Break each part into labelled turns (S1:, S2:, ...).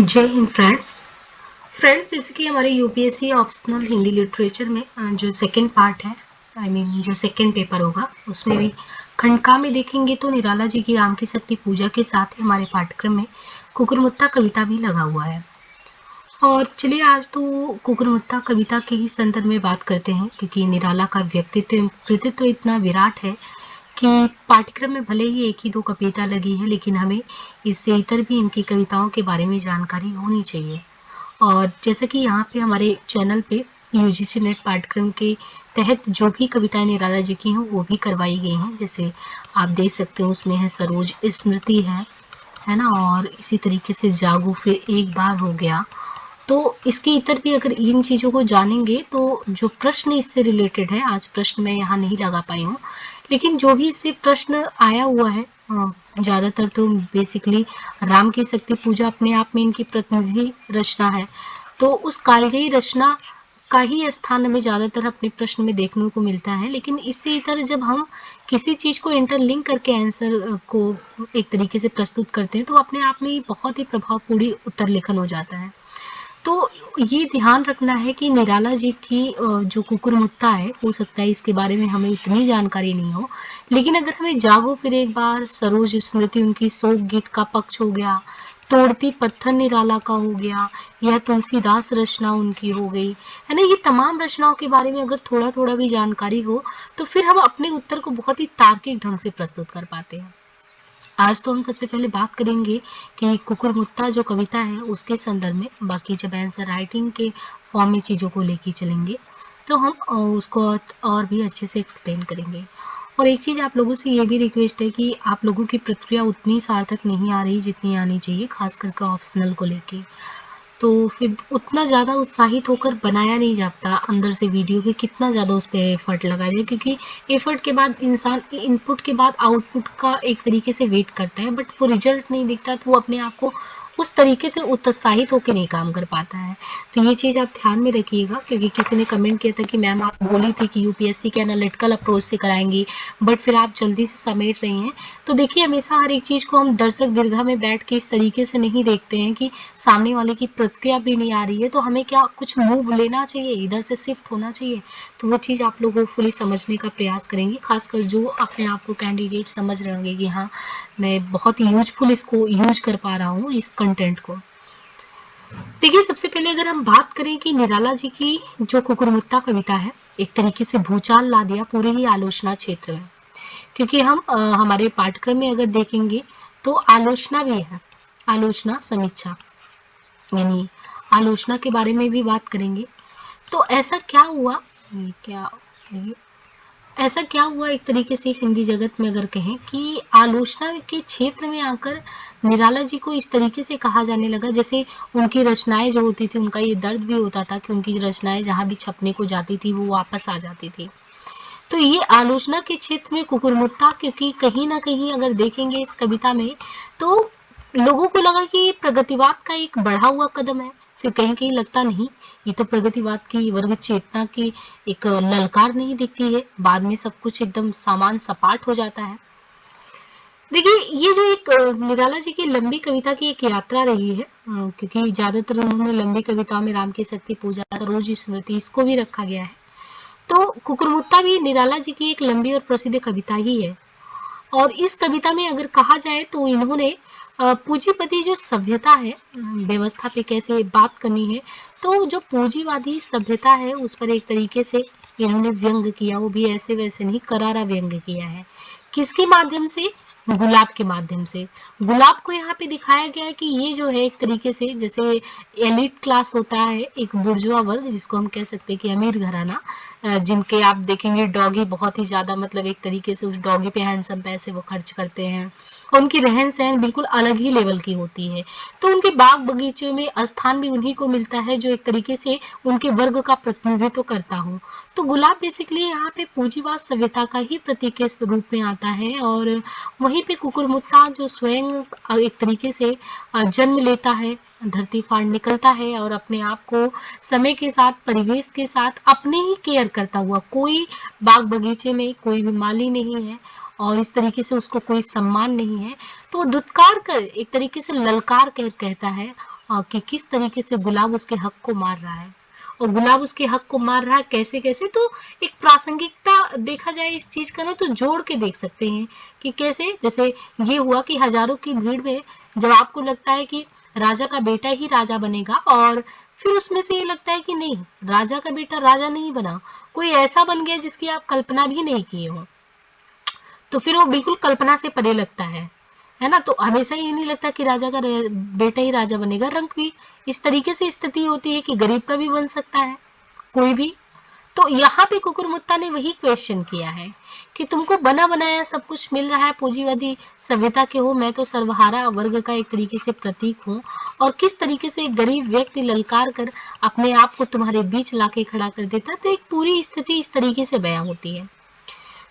S1: जय हिंद फ्रेंड्स जैसे कि हमारे यूपीएससी ऑप्शनल हिंदी लिटरेचर में जो सेकंड पार्ट है जो सेकंड पेपर होगा उसमें भी खंडका में देखेंगे तो निराला जी की राम की शक्ति पूजा के साथ ही हमारे पाठ्यक्रम में कुकुरमुत्ता कविता भी लगा हुआ है। और चलिए आज तो कुकुरमुत्ता कविता के ही संदर्भ में बात करते हैं, क्योंकि निराला का व्यक्तित्व कृतित्व इतना विराट है कि पाठ्यक्रम में भले ही एक ही दो कविता लगी है, लेकिन हमें इससे इतर भी इनकी कविताओं के बारे में जानकारी होनी चाहिए। और जैसे कि यहाँ पे हमारे चैनल पे यूजीसी नेट पाठ्यक्रम के तहत जो भी कविताएं निराला जी की हैं वो भी करवाई गई हैं। जैसे आप देख सकते हो उसमें है सरोज स्मृति है ना, और इसी तरीके से जागो फिर एक बार हो गया। तो इसके इतर भी अगर इन चीज़ों को जानेंगे तो जो प्रश्न इससे रिलेटेड है, आज प्रश्न मैं यहाँ नहीं लगा पाई हूँ, लेकिन जो भी इससे प्रश्न आया हुआ है ज़्यादातर तो बेसिकली राम की शक्ति पूजा अपने आप में इनकी प्रतिनिधि रचना है, तो उस कालजयी रचना का ही स्थान हमें ज़्यादातर अपने प्रश्न में देखने को मिलता है। लेकिन इससे इतर जब हम किसी चीज़ को इंटरलिंक करके आंसर को एक तरीके से प्रस्तुत करते हैं तो अपने आप में बहुत ही प्रभावपूर्ण उत्तर लेखन हो जाता है। तो ये ध्यान रखना है कि निराला जी की जो कुकुरमुत्ता है, हो सकता है इसके बारे में हमें इतनी जानकारी नहीं हो, लेकिन अगर हमें जागो फिर एक बार, सरोज स्मृति उनकी शोक गीत का पक्ष हो गया, तोड़ती पत्थर निराला का हो गया, या तुलसीदास रचना उनकी हो गई, है ना, ये तमाम रचनाओं के बारे में अगर थोड़ा थोड़ा भी जानकारी हो तो फिर हम अपने उत्तर को बहुत ही तार्किक ढंग से प्रस्तुत कर पाते हैं। आज तो हम सबसे पहले बात करेंगे कि कुकुरमुत्ता जो कविता है उसके संदर्भ में, बाकी जब आंसर राइटिंग के फॉर्म में चीज़ों को लेके चलेंगे तो हम उसको और भी अच्छे से एक्सप्लेन करेंगे। और एक चीज़ आप लोगों से ये भी रिक्वेस्ट है कि आप लोगों की प्रतिक्रिया उतनी सार्थक नहीं आ रही जितनी आनी चाहिए, खास करके ऑप्शनल को लेके, तो फिर उतना ज़्यादा उत्साहित होकर बनाया नहीं जाता अंदर से वीडियो कि कितना ज़्यादा उस पर एफर्ट लगा जाए, क्योंकि एफर्ट के बाद इंसान इनपुट के बाद आउटपुट का एक तरीके से वेट करता है, बट वो रिजल्ट नहीं दिखता तो वो अपने आप को उस तरीके से उत्साहित होकर नहीं काम कर पाता है। तो ये चीज़ आप ध्यान में रखिएगा, क्योंकि किसी ने कमेंट किया था कि मैम आप बोली थी कि यूपीएससी के एनालिटिकल अप्रोच से कराएंगी, बट फिर आप जल्दी से समेट रही हैं। तो देखिए, हमेशा हर एक चीज़ को हम दर्शक दीर्घा में बैठ के इस तरीके से नहीं देखते हैं कि सामने वाले की प्रतिक्रिया भी नहीं आ रही है तो हमें क्या कुछ मूव लेना चाहिए, इधर से शिफ्ट होना चाहिए। तो वो चीज़ आप लोग होपफुली समझने का प्रयास करेंगे, खासकर जो अपने आप को कैंडिडेट समझ रहे होंगे कि हाँ मैं बहुत ही यूजफुल इसको यूज कर पा रहा हूँ इस कंटेंट को। देखिए, सबसे पहले अगर हम बात करें कि निराला जी की जो कुकुरमुत्ता कविता है एक तरीके से भूचाल ला दिया पूरे ही आलोचना क्षेत्र में, क्योंकि हम हमारे पाठ्यक्रम में अगर देखेंगे तो आलोचना भी है, आलोचना समीक्षा, यानी आलोचना के बारे में भी बात करेंगे। तो ऐसा क्या हुआ, ऐसा क्या हुआ एक तरीके से हिंदी जगत में अगर कहें कि आलोचना के क्षेत्र में आकर निराला जी को इस तरीके से कहा जाने लगा, जैसे उनकी रचनाएं जो होती थी उनका ये दर्द भी होता था कि उनकी रचनाएं जहां भी छपने को जाती थी वो वापस आ जाती थी। तो ये आलोचना के क्षेत्र में कुकुरमुत्ता, क्योंकि कहीं ना कहीं अगर देखेंगे इस कविता में तो लोगों को लगा कि ये प्रगतिवाद का एक बढ़ा हुआ कदम है, फिर कहीं कहीं लगता नहीं ये तो प्रगतिवाद की वर्ग चेतना की एक ललकार नहीं दिखती है, बाद में सब कुछ एकदम सामान सपाट हो जाता है। देखिए, ये जो एक निराला जी की लंबी कविता की एक यात्रा रही है, क्योंकि ज्यादातर उन्होंने लंबी कविताओं में राम की शक्ति पूजा, सरोज स्मृति इसको भी रखा गया है, तो कुकुरमुत्ता भी निराला जी की एक लंबी और प्रसिद्ध कविता ही है। और इस कविता में अगर कहा जाए तो इन्होंने पूंजीपति जो सभ्यता है, व्यवस्था पे कैसे बात करनी है, तो जो पूंजीवादी सभ्यता है उस पर एक तरीके से इन्होंने व्यंग किया, वो भी ऐसे वैसे नहीं, करारा व्यंग किया है। किसके माध्यम से? गुलाब के माध्यम से। गुलाब को यहाँ पे दिखाया गया है कि ये जो है एक तरीके से जैसे एलिट क्लास होता है, एक बुर्जुआ वर्ग जिसको हम कह सकते हैं कि अमीर घराना, जिनके आप देखेंगे डॉगी बहुत ही ज्यादा, मतलब एक तरीके से उस डॉगी पे हैंडसम पैसे वो खर्च करते हैं, उनकी रहन सहन बिल्कुल अलग ही लेवल की होती है, तो उनके बाग बगीचे में स्थान भी उन्हीं को मिलता है जो एक तरीके से उनके वर्ग का प्रतिनिधित्व करता हो। तो गुलाब बेसिकली यहाँ पे पूंजीवाद सभ्यता का ही प्रतीक के रूप में आता है, और वहीं पे कुकुरमुत्ता जो स्वयं एक तरीके से जन्म लेता है, धरती फाड़ निकलता है और अपने आप को समय के साथ, परिवेश के साथ अपने ही केयर करता हुआ, कोई बाग बगीचे में कोई भी माली नहीं है और इस तरीके से उसको कोई सम्मान नहीं है, तो धुतकार कर एक तरीके से ललकार कर कहता है कि किस तरीके से गुलाब उसके हक को मार रहा है, और गुलाब उसके हक को मार रहा है कैसे कैसे। तो एक प्रासंगिकता देखा जाए इस चीज का ना, तो जोड़ के देख सकते हैं कि कैसे, जैसे ये हुआ कि हजारों की भीड़ में जब आपको लगता है कि राजा का बेटा ही राजा बनेगा, और फिर उसमें से ये लगता है कि नहीं, राजा का बेटा राजा नहीं बना, कोई ऐसा बन गया जिसकी आप कल्पना भी नहीं किए हो, तो फिर वो बिल्कुल कल्पना से परे लगता है ना। तो हमेशा ये नहीं लगता कि राजा का बेटा ही राजा बनेगा। रंग भी इस तरीके से स्थिति होती है कि गरीब का भी बन सकता है कोई भी। तो यहाँ पे कुकुरमुत्ता ने वही क्वेश्चन किया है कि तुमको बना बनाया सब कुछ मिल रहा है, पूंजीवादी सभ्यता के हो, मैं तो सर्वहारा वर्ग का एक तरीके से प्रतीक हूँ, और किस तरीके से एक गरीब व्यक्ति ललकार कर अपने आप को तुम्हारे बीच लाके खड़ा कर देता है। तो एक पूरी स्थिति इस तरीके से बयां होती है।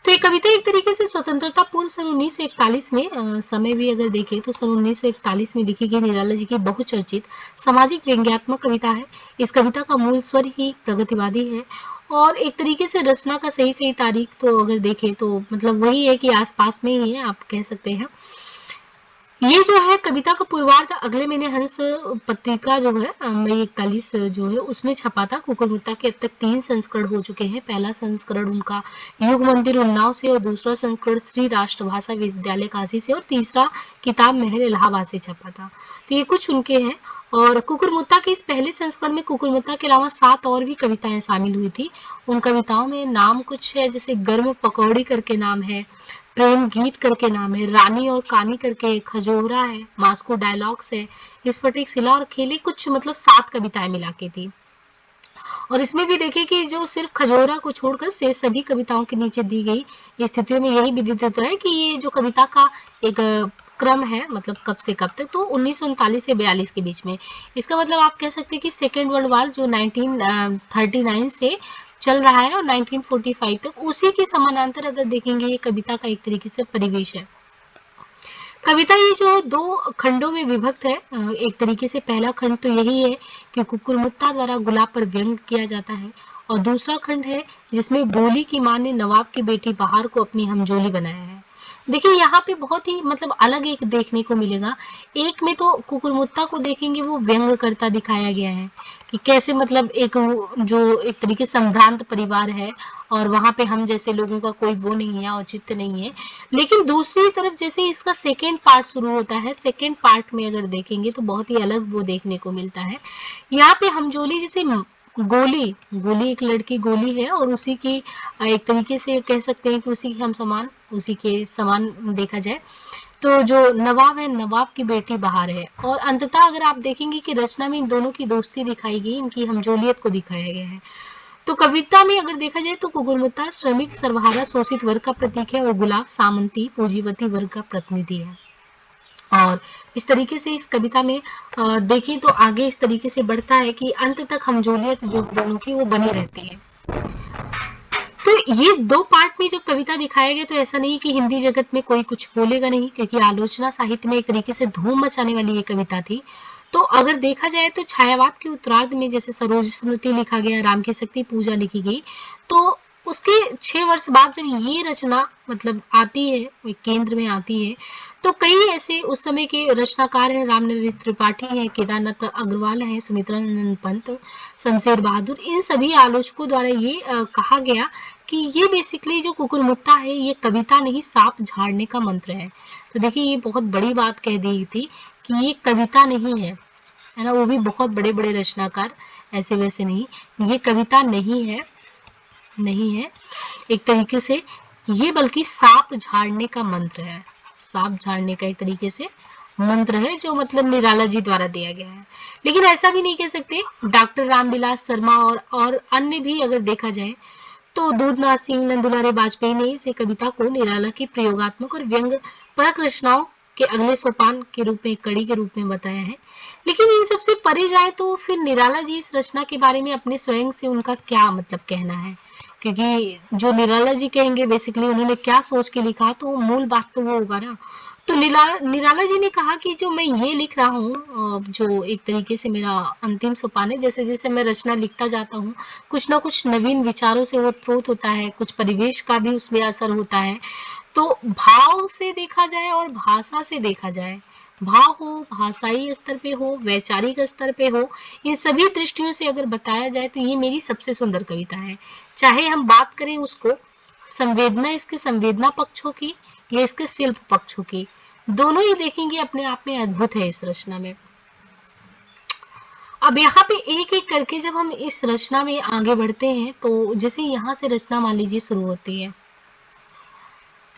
S1: तो ये कविता एक तरीके से स्वतंत्रता पूर्व सन 1941 में, समय भी अगर देखें तो सन 1941 में लिखी गई निराला जी की बहुचर्चित सामाजिक व्यंग्यात्मक कविता है। इस कविता का मूल स्वर ही प्रगतिवादी है, और एक तरीके से रचना का सही सही तारीख तो अगर देखें तो मतलब वही है कि आसपास में ही है, आप कह सकते हैं। ये जो है कविता का पूर्वार्ध अगले महीने हंस पत्रिका जो है मई 41 जो है उसमें छपा था। कुकुरमुत्ता के अब तक 3 संस्करण हो चुके हैं। पहला संस्करण उनका युग मंदिर उन्नाव से, और दूसरा संस्करण श्री राष्ट्रभाषा विश्वविद्यालय काशी से, और तीसरा किताब महल इलाहाबाद से छपा था। तो ये कुछ उनके हैं। और कुकुरमुत्ता के इस पहले संस्करण में कुकुरमुत्ता के अलावा 7 और भी कविताएं शामिल हुई थी। उन कविताओं में नाम कुछ है, जैसे गर्म पकौड़ी करके नाम है, प्रेम गीत करके नाम है, रानी और कानी करके खजोहरा है, मास्को डायलॉग्स है, स्फटिक शिला और खेली, कुछ मतलब 7 कविताएं मिला के थी। और इसमें भी देखिए कि जो सिर्फ खजोहरा को छोड़कर से सभी कविताओं के नीचे दी गई स्थितियों में यही विदित होता है कि ये जो कविता का एक क्रम है, मतलब कब से कब तक, तो 1939 से 42 के बीच में। इसका मतलब आप कह सकते हैं कि सेकेंड वर्ल्ड वॉर जो 1939 से चल रहा है और 1945 तक, उसी के समानांतर अगर देखेंगे ये कविता का एक तरीके से परिवेश है। कविता ये जो 2 खंडों में विभक्त है, एक तरीके से पहला खंड तो यही है कि कुकुरमुत्ता द्वारा गुलाब पर व्यंग किया जाता है, और दूसरा खंड है जिसमें गोली की मां ने नवाब की बेटी बहार को अपनी हमजोली बनाया है। देखिए यहाँ पे बहुत ही मतलब अलग एक देखने को मिलेगा। एक में तो कुकुरमुत्ता को देखेंगे वो व्यंग करता दिखाया गया है कि कैसे मतलब एक जो एक तरीके संभ्रांत परिवार है, और वहां पे हम जैसे लोगों का कोई वो नहीं है, औचित्य नहीं है। लेकिन दूसरी तरफ जैसे इसका सेकेंड पार्ट शुरू होता है, सेकेंड पार्ट में अगर देखेंगे तो बहुत ही अलग वो देखने को मिलता है। यहाँ पे हमजोली जैसे गोली गोली एक लड़की गोली है, और उसी की एक तरीके से कह सकते हैं कि उसी के हम समान, उसी के समान देखा जाए तो जो नवाब है, नवाब की बेटी बहार है। और अंततः अगर आप देखेंगे कि रचना में इन दोनों की दोस्ती दिखाई गई, इनकी हमजोलियत को दिखाया गया है। तो कविता में अगर देखा जाए तो कुकुरमुत्ता श्रमिक सर्वहारा शोषित वर्ग का प्रतीक है, और गुलाब सामंती पूंजीपति वर्ग का प्रतिनिधि है। और इस तरीके से इस कविता में देखें तो आगे इस तरीके से बढ़ता है कि अंत तक हमजोलियत जो दोनों की वो बनी रहती है। तो ये 2 पार्ट में जब कविता दिखाया गया, तो ऐसा नहीं कि हिंदी जगत में कोई कुछ बोलेगा नहीं, क्योंकि आलोचना साहित्य में एक तरीके से धूम मचाने वाली ये कविता थी। तो अगर देखा जाए तो छायावाद के उत्तरार्ध में जैसे सरोज स्मृति लिखा गया, राम की शक्ति पूजा लिखी गई, तो उसके 6 वर्ष बाद जब ये रचना मतलब आती है, केंद्र में आती है, तो कई ऐसे उस समय के रचनाकार हैं, रामनरेश त्रिपाठी हैं, केदारनाथ अग्रवाल हैं, सुमित्रानंद पंत, शमशेर बहादुर, इन सभी आलोचकों द्वारा ये कहा गया कि ये बेसिकली जो कुकुरमुत्ता है ये कविता नहीं, सांप झाड़ने का मंत्र है। तो देखिए ये बहुत बड़ी बात कह दी थी कि ये कविता नहीं है ना, वो भी बहुत बड़े बड़े रचनाकार, ऐसे वैसे नहीं, ये कविता नहीं है एक तरीके से, ये बल्कि सांप झाड़ने का मंत्र है। सांप झाड़ने का एक तरीके से मंत्र है जो मतलब निराला जी द्वारा दिया गया है। लेकिन ऐसा भी नहीं कह सकते, डॉक्टर रामविलास शर्मा और अन्य भी अगर देखा जाए तो दूधनाथ सिंह, नंदुलारे वाजपेयी ने इसे कविता को निराला की प्रयोगात्मक और व्यंग परक रचनाओं के अगले सोपान के रूप में, कड़ी के रूप में बताया है। लेकिन इन सबसे परे जाए तो फिर निराला जी इस रचना के बारे में अपने स्वयं से उनका क्या मतलब कहना है, क्योंकि जो निराला जी कहेंगे बेसिकली उन्होंने क्या सोच के लिखा, तो मूल बात तो वो होगा ना। तो निराला जी ने कहा कि जो मैं ये लिख रहा हूँ, जो एक तरीके से मेरा अंतिम सोपान है, जैसे जैसे मैं रचना लिखता जाता हूँ कुछ ना कुछ नवीन विचारों से ओतप्रोत होता है, कुछ परिवेश का भी उसमें असर होता है। तो भाव से देखा जाए और भाषा से देखा जाए भाव हो, भाषाई स्तर पे हो, वैचारिक स्तर पे हो, इन सभी दृष्टियों से अगर बताया जाए तो ये मेरी सबसे सुंदर कविता है। चाहे हम बात करें उसको संवेदना, इसके संवेदना पक्षों की या इसके शिल्प पक्षों की, दोनों ही देखेंगे अपने आप में अद्भुत है इस रचना में। अब यहाँ पे एक एक करके जब हम इस रचना में आगे बढ़ते हैं तो जैसे यहाँ से रचना मान लीजिए शुरू होती है,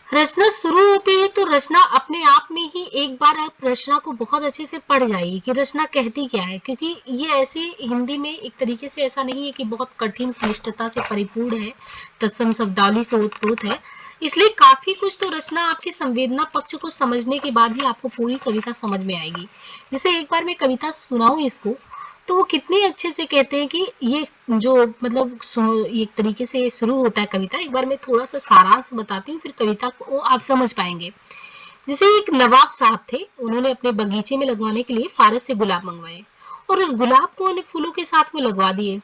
S1: रचना शुरू होती है तो रचना अपने आप में ही एक बार आप रचना को बहुत अच्छे से पढ़ जाइए कि रचना कहती क्या है, क्योंकि ये ऐसे हिंदी में एक तरीके से ऐसा नहीं है कि बहुत कठिन क्लिष्टता से परिपूर्ण है, तत्सम शब्दावली से ओतप्रोत है, इसलिए काफी कुछ तो रचना आपके संवेदना पक्ष को समझने के बाद ही आपको पूरी कविता समझ में आएगी। जैसे एक बार मैं कविता सुनाऊं इसको, तो वो कितने अच्छे से कहते हैं कि ये जो मतलब एक तरीके से शुरू होता है कविता। एक बार मैं थोड़ा सा सारांश बताती हूँ, फिर कविता को आप समझ पाएंगे। जैसे एक नवाब साहब थे, उन्होंने अपने बगीचे में लगवाने के लिए फारस से गुलाब मंगवाए और उस गुलाब को उन्हें फूलों के साथ में लगवा दिए।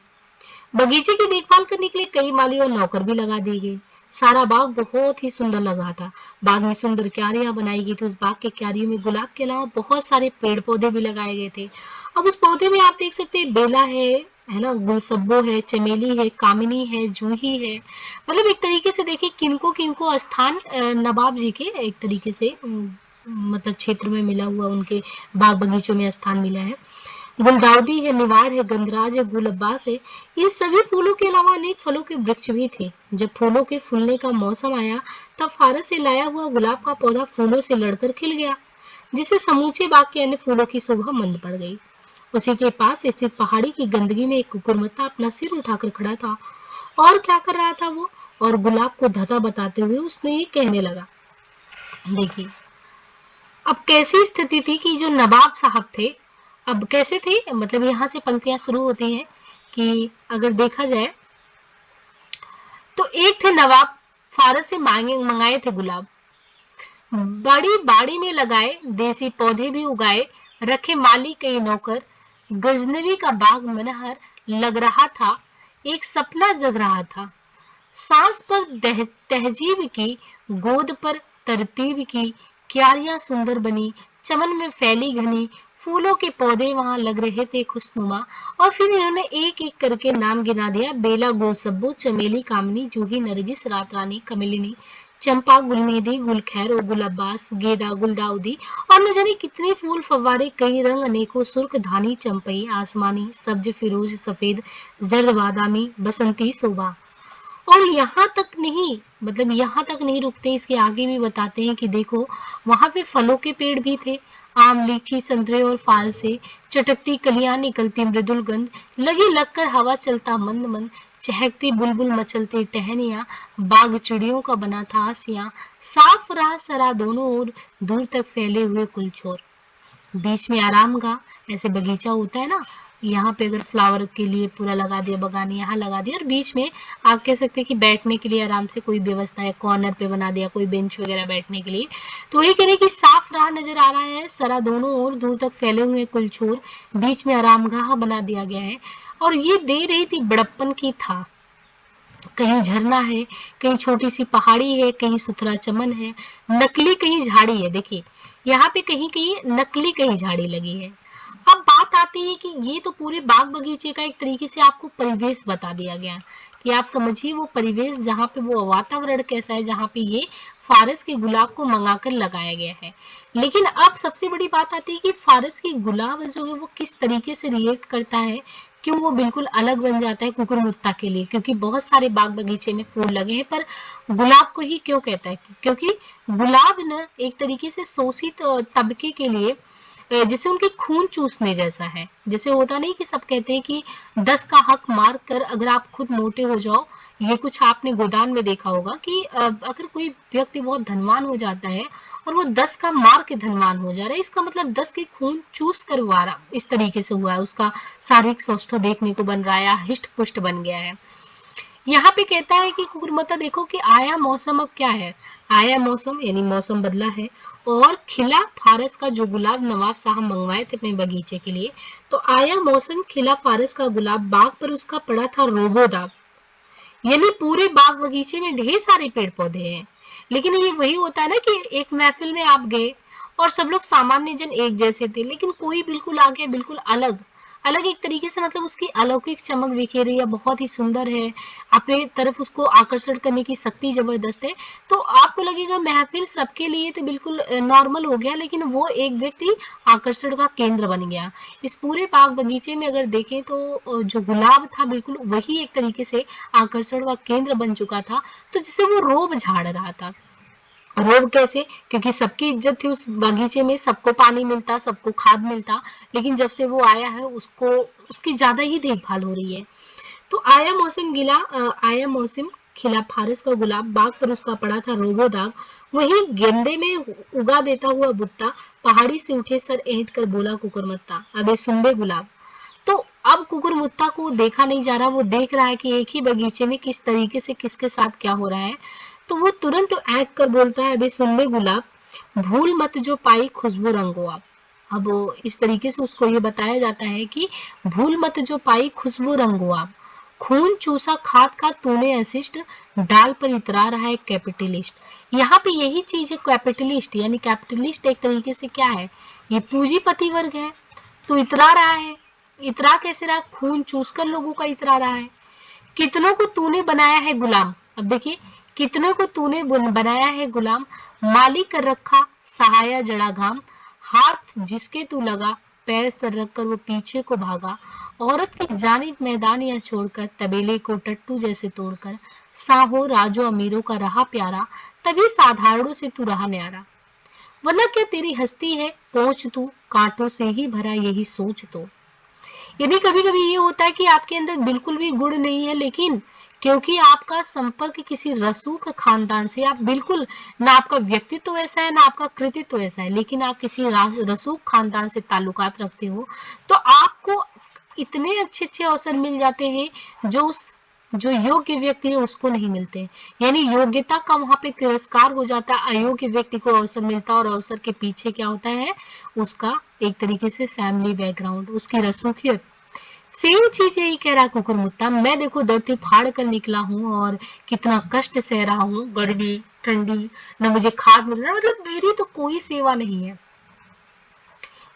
S1: बगीचे की देखभाल करने के लिए कई माली और नौकर भी लगा दिए गए। सारा बाग बहुत ही सुंदर लग रहा था। बाग में सुंदर क्यारियां बनाई गई थी। उस बाग के क्यारियों में गुलाब के अलावा बहुत सारे पेड़ पौधे भी लगाए गए थे। अब उस पौधे में आप देख सकते हैं बेला है ना, गुलसब्बो है, चमेली है, कामिनी है, जूही है। मतलब एक तरीके से देखिए किनको किनको स्थान नवाब जी के एक तरीके से मतलब क्षेत्र में मिला हुआ, उनके बाग बगीचों में स्थान मिला है। गुलदाउदी है, निवाड़ है, गंधराज है, गुल अब्बास है। ये सभी फूलों के अलावा अनेक फलों के वृक्ष भी थे। जब फूलों के फूलने का मौसम आया तब फारस से लाया हुआ गुलाब का पौधा फूलों से लड़कर खिल गया, जिससे समूचे बाग के अन्य फूलों की शोभा मंद पड़ गई। उसी के पास स्थित पहाड़ी की गंदगी में एक कुकुरमुत्ता अपना सिर उठाकर खड़ा था। और क्या कर रहा था वो? और गुलाब को धता बताते हुए उसने ये कहने लगा। देखिए अब कैसी स्थिति थी कि जो नवाब साहब थे, अब कैसे थे, मतलब यहाँ से पंक्तियां शुरू होती हैं कि अगर देखा जाए तो एक थे नवाब, फारस से मांगे मंगाए थे गुलाब, बड़ी बाड़ी में लगाए, देसी पौधे भी उगाए, रखे माली कई नौकर, गजनवी का बाग मनहर लग रहा था, एक सपना जग रहा था। सांस पर तहजीब की, गोद पर तरतीब की, क्यारियां सुंदर बनी, चमन में फैली घनी, फूलों के पौधे वहां लग रहे थे खुशनुमा। और फिर इन्होंने एक एक करके नाम गिना दिया, बेला, गोसब्बू, चमेली, कामनी, जूही, नरगिस, रात रानी, कमलिनी, चंपा, गुलमेहदी, गुलखैर और गुल अब्बास, गेदा, गुलदाउदी और न जाने कितने फूल फव्वारे, कई रंग अनेकों, सुर्ख, धानी, चंपई, आसमानी, सब्ज, फिरोज, सफेद, जर्द, बादामी, बसंती शोभा। और यहाँ तक नहीं, मतलब यहाँ तक नहीं रुकते, इसके आगे भी बताते हैं कि देखो वहां पे फलों के पेड़ भी थे, आम, लीची, संतरे और फाल से, चटकती कलियां, निकलती मृदुल गंध, लगी लगकर हवा, चलता मंद मंद, चहकती बुलबुल, मचलती टहनियां, बाग चिड़ियों का बना था आसियां, साफ रहा सरा दोनों ओर, दूर तक फैले हुए कुलछोर। बीच में आराम का, ऐसे बगीचा होता है ना, यहाँ पे अगर फ्लावर के लिए पूरा लगा दिया, बगान यहाँ लगा दिया, और बीच में आप कह सकते हैं कि बैठने के लिए आराम से कोई व्यवस्था है, कॉर्नर पे बना दिया कोई बेंच वगैरह बैठने के लिए। तो वही कह रहे कि साफ राह नजर आ रहा है, सरा दोनों ओर, दूर तक फैले हुए कुलछोर, बीच में आरामगाह बना दिया गया है। और ये दे रही थी बड़प्पन की था, कहीं झरना है, कहीं छोटी सी पहाड़ी है, कहीं सुथरा चमन है, नकली कहीं झाड़ी है। देखिए यहाँ पे कहीं कहीं नकली कहीं झाड़ी लगी है। अब बात आती है कि ये तो पूरे बाग बगीचे का एक तरीके से आपको परिवेश बता दिया गया कि आप समझिए वो परिवेश, जहाँ पे वो वातावरण कैसा है, जहाँ पे ये फारस के गुलाब को मंगाकर लगाया गया है। लेकिन अब सबसे बड़ी बात आती है कि फारस की गुलाब जो है वो किस तरीके से रिएक्ट करता है, क्यों वो बिल्कुल अलग बन जाता है कुकुरमुत्ता के लिए, क्योंकि बहुत सारे बाग बगीचे में फूल लगे हैं, पर गुलाब को ही क्यों कहता है? क्योंकि गुलाब न एक तरीके से शोषित तबके के लिए जैसे उनके खून चूसने जैसा है। जैसे होता नहीं कि सब कहते हैं कि 10 का हक मार कर अगर आप खुद मोटे हो जाओ, ये कुछ आपने गोदान में देखा होगा कि अगर कोई व्यक्ति बहुत धनवान हो जाता है और वो 10 का मार के धनवान हो जा रहा है, इसका मतलब 10 के खून चूस कर हुआ रहा, इस तरीके से हुआ है, उसका शारीरिक सौष्ठव देखने को बन रहा है, हिष्ट पुष्ट बन गया है। यहाँ पे कहता है कि कुकुरमुत्ता देखो कि आया मौसम अब क्या है, आया मौसम यानी मौसम बदला है, और खिला फारस का जो गुलाब नवाब साहब मंगवाए थे अपने बगीचे के लिए, तो आया मौसम, खिला फारस का गुलाब, बाग पर उसका पड़ा था रोबो दाग। यानी पूरे बाग बगीचे में ढेर सारे पेड़ पौधे हैं, लेकिन ये वही होता है ना कि एक महफिल में आप गए और सब लोग सामान्य जन एक जैसे थे, लेकिन कोई बिल्कुल आगे बिल्कुल अलग अलग एक तरीके से, मतलब उसकी अलौकिक चमक बिखेरी है, बहुत ही सुंदर है, अपने तरफ उसको आकर्षण करने की शक्ति जबरदस्त है। तो आपको लगेगा महफिल सबके लिए तो बिल्कुल नॉर्मल हो गया, लेकिन वो एक व्यक्ति आकर्षण का केंद्र बन गया। इस पूरे बाग बगीचे में अगर देखें तो जो गुलाब था बिल्कुल वही एक तरीके से आकर्षण का केंद्र बन चुका था, तो जिससे वो रोब झाड़ रहा था। रोब कैसे? क्योंकि सबकी इज्जत थी उस बगीचे में, सबको पानी मिलता, सबको खाद मिलता, लेकिन जब से वो आया है उसको उसकी ज्यादा ही देखभाल हो रही है। तो आया मौसम खिला फारस का गुलाब, बाग पर उसका पड़ा था रोबो दाग, वही गेंदे में उगा देता हुआ बुत्ता, पहाड़ी से उठे सर ऐंठ कर बोला कुकुरमुत्ता, अबे सुन बे गुलाब। तो अब कुकुरमुत्ता को देखा नहीं जा रहा, वो देख रहा है कि एक ही बगीचे में किस तरीके से किसके साथ क्या हो रहा है। तो वो तुरंत ऐंठ कर बोलता है, अबे सुन बे गुलाब, भूल मत जो पाई खुशबू रंगो आप। अब वो इस तरीके से उसको ये बताया जाता है कि भूल मत जो पाई खुशबू रंगो आप, खून चूसा खाद का तूने अशिष्ट, डाल पर इतरा रहा है कैपिटलिस्ट। यहाँ पे यही चीज है कैपिटलिस्ट, यानी कैपिटलिस्ट एक तरीके से क्या है, ये पूंजीपति वर्ग है। तो इतरा रहा है, इतरा कैसे रहा, खून चूस कर लोगों का इतरा रहा है। कितनों को तूने बनाया है गुलाम, अब देखिए, कितनों को तूने बनाया है गुलाम, मालिक कर रखा सहाया जड़ा घाम, हाथ जिसके तू लगा, पैर सर रख कर वो पीछे को भागा, औरत की जानिब मैदान या छोड़कर, तबेले को टट्टू जैसे तोड़कर, साहो राजो अमीरों का रहा प्यारा, तभी साधारणों से तू रहा न्यारा। वरना क्या तेरी हस्ती है पहुंच तू, कांटों से ही भरा यही सोच तो। यदि कभी कभी ये होता है कि आपके अंदर बिल्कुल भी गुण नहीं है, लेकिन क्योंकि आपका संपर्क किसी रसूख खानदान से, आप बिल्कुल ना आपका व्यक्तित्व वैसा है ना आपका कृतित्व वैसा है, लेकिन आप किसी रसूख खानदान से ताल्लुकात रखते हो, तो आपको इतने अच्छे अच्छे अवसर मिल जाते हैं जो योग्य व्यक्ति है उसको नहीं मिलते। यानी योग्यता का वहां पे तिरस्कार हो जाता है, अयोग्य व्यक्ति को अवसर मिलता है, और अवसर के पीछे क्या होता है, उसका एक तरीके से फैमिली बैकग्राउंड, उसकी रसूखियत। सेम चीज यही कह रहा कुकुरमुत्ता, मैं देखो धरती फाड़ कर निकला हूँ और कितना कष्ट सह रहा हूँ, गर्मी ठंडी, न मुझे खाद मिल रहा है, मतलब मेरी तो कोई सेवा नहीं है,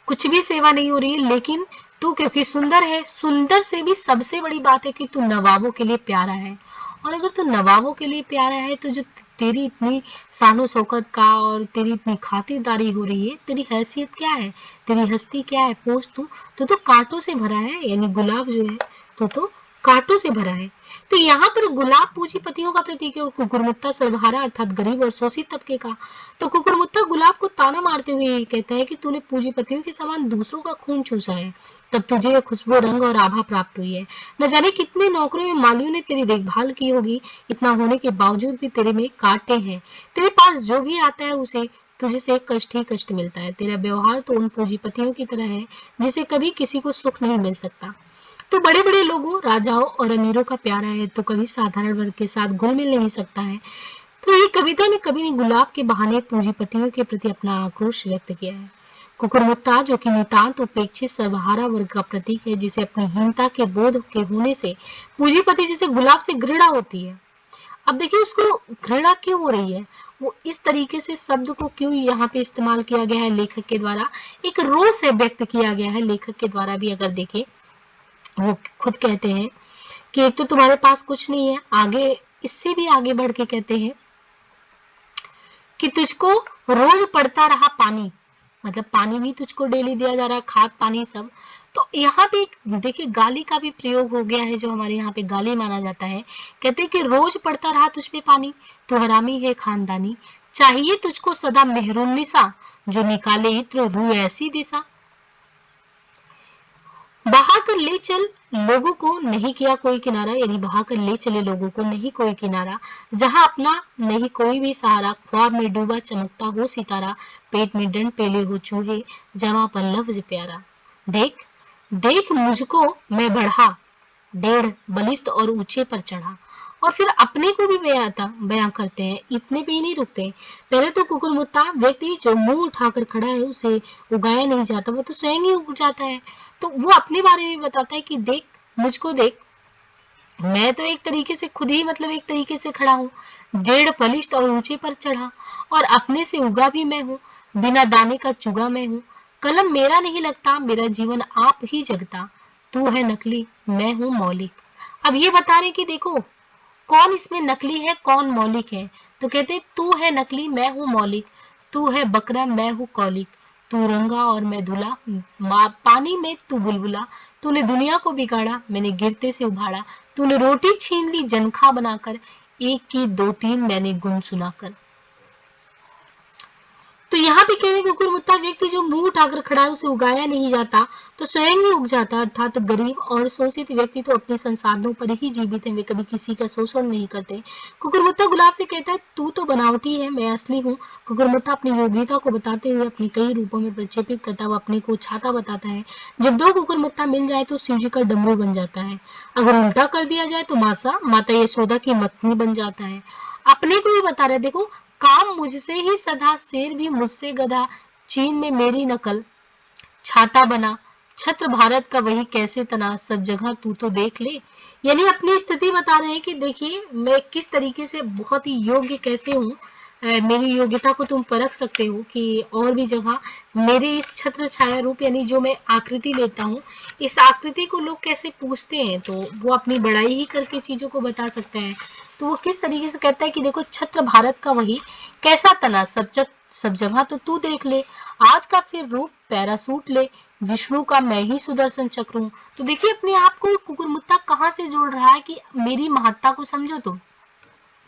S1: कुछ भी सेवा नहीं हो रही है, लेकिन तू क्योंकि सुंदर है, सुंदर से भी सबसे बड़ी बात है कि तू नवाबों के लिए प्यारा है। और अगर तू नवाबों के लिए प्यारा है तो जो तेरी इतनी शानो शौकत का और तेरी इतनी खातिरदारी हो रही है, तेरी हैसियत क्या है, तेरी हस्ती क्या है, पोस्ट तो कांटों से भरा है, यानी गुलाब जो है तो कांटों से भरा है। तो यहाँ पर गुलाब पूंजीपतियों का प्रतीक है और कुकुरमुत्ता सर्वहारा अर्थात गरीब और शोषित तबके का। तो कुकुरमुत्ता गुलाब को ताना मारते हुए ये कहता है कि तूने पूंजीपतियों के समान दूसरों का खून चूसा है, तब तुझे यह खुशबू रंग और आभा प्राप्त हुई है। न जाने कितने नौकरों में मालियों ने तेरी देखभाल की होगी, इतना होने के बावजूद भी तेरे में कांटे हैं। तेरे पास जो भी आता है उसे तुझे से कष्ट ही कष्ट मिलता है। तेरा व्यवहार तो उन पूंजीपतियों की तरह है जिसे कभी किसी को सुख नहीं मिल सकता। तो बड़े बड़े लोगों, राजाओं और अमीरों का प्यारा है तो कभी साधारण वर्ग के साथ घुल मिल नहीं सकता है। तो ये कविता ने कभी ने गुलाब के बहाने पूंजीपतियों के प्रति अपना आक्रोश व्यक्त किया है। कुकुरमुत्ता जो कि नितांत उपेक्षित सर्वहारा वर्ग का प्रतीक है, जिसे अपनी हीनता के बोध के होने से पूंजीपति जिसे गुलाब से घृणा होती है। अब देखिए उसको घृणा क्यों हो रही है, वो इस तरीके से शब्द को क्यों यहाँ पे इस्तेमाल किया गया है लेखक के द्वारा, एक रोष है व्यक्त किया गया है लेखक के द्वारा भी। अगर देखें वो खुद कहते हैं कि एक तो तुम्हारे पास कुछ नहीं है, आगे इससे भी आगे बढ़ के कहते हैं कि तुझको रोज पड़ता रहा पानी, मतलब पानी भी तुझको डेली दिया जा रहा है, खाद पानी सब। तो यहाँ पे देखिए गाली का भी प्रयोग हो गया है, जो हमारे यहाँ पे गाली माना जाता है। कहते हैं कि रोज पड़ता रहा तुझ पे पानी, तो हरामी है खानदानी, चाहिए तुझको सदा मेहरून निशा, जो निकाले इत्र रू ऐसी दिशा। बहा कर ले चल लोगों को नहीं किया कोई किनारा, यानी बहा कर ले चले लोगों को नहीं कोई किनारा, जहां अपना नहीं कोई भी सहारा, ख्वाब में डूबा चमकता हो सितारा, पेट में डंड पेले हो चूहे, जमा पर लफ्ज प्यारा। देख देख मुझको मैं बढ़ा, डेढ़ बलिष्ठ और ऊंचे पर चढ़ा। और फिर अपने को भी बयां करते हैं, इतने पे ही नहीं रुकते। पहले तो कुकुरमुत्ता व्यक्ति जो मुंह उठाकर खड़ा है उसे उगाया नहीं जाता, वो तो स्वयं ही उग जाता है। तो वो अपने बारे में बताता है कि देख मुझको देख, मैं तो एक तरीके से खुद ही मतलब एक तरीके से खड़ा हूँ, डेढ़ बलिष्ठ और ऊंचे पर चढ़ा, और अपने से उगा भी मैं हूँ, बिना दाने का चुगा मैं हूँ, कलम मेरा नहीं लगता, मेरा जीवन आप ही जगता, तू है नकली मैं हूँ मौलिक। अब ये बता रहे कि देखो कौन इसमें नकली है कौन मौलिक है। तो कहते तू है नकली मैं हूँ मौलिक, तू है बकरा मैं हूँ कौलिक, तू रंगा और मैं धुला, पानी में तू बुलबुला, तूने दुनिया को बिगाड़ा मैंने गिरते से उभाड़ा, तूने रोटी छीन ली जनखा बनाकर, एक की दो तीन मैंने गुन सुनाकर। तो यहाँ पे कह रहे हैं कि कुकुरमुत्ता व्यक्ति जो मुंह उठाकर खड़ा है उसे उगाया नहीं जाता तो स्वयं ही उग जाता, अर्थात गरीब और शोषित व्यक्ति तो अपने संसाधनों पर ही जीवित है, वे कभी किसी का शोषण नहीं करते। कुकुरमुत्ता गुलाब से कहता है तू तो बनावटी है मैं असली हूँ। कुकुरमुत्ता अपनी योग्यता को बताते हुए अपने कई रूपों में प्रक्षेपित करता हुआ अपने को छाता बताता है। जब दो कुकुरमुत्ता मिल जाए तो शिव जी का डमरू बन जाता है, अगर उल्टा कर दिया जाए तो माता यशोदा की मथनी बन जाता है। अपने को ही बता रहे देखो, काम मुझसे ही सधा शेर भी मुझसे गधा, चीन में मेरी नकल छाता बना, छत्र भारत का वही कैसे तना, सब जगह तू तो देख ले। यानी अपनी स्थिति बता रहे हैं कि देखिए मैं किस तरीके से बहुत ही योग्य कैसे हूँ, मेरी योग्यता को तुम परख सकते हो कि और भी जगह मेरे इस छत्र छाया रूप यानी जो मैं आकृति लेता हूँ, इस आकृति को लोग कैसे पूछते हैं तो वो अपनी बड़ाई ही करके चीजों को बता सकते हैं। तो वो किस तरीके से कहता है कि देखो छत्र भारत का वही कैसा तना, सब जगह तो तू देख ले, आज का फिर रूप पैरासूट ले, विष्णु का मैं ही सुदर्शन चक्र हूँ। तो देखिए अपने आप को कुकुरमुत्ता कहाँ से जोड़ रहा है कि मेरी महत्ता को समझो तुम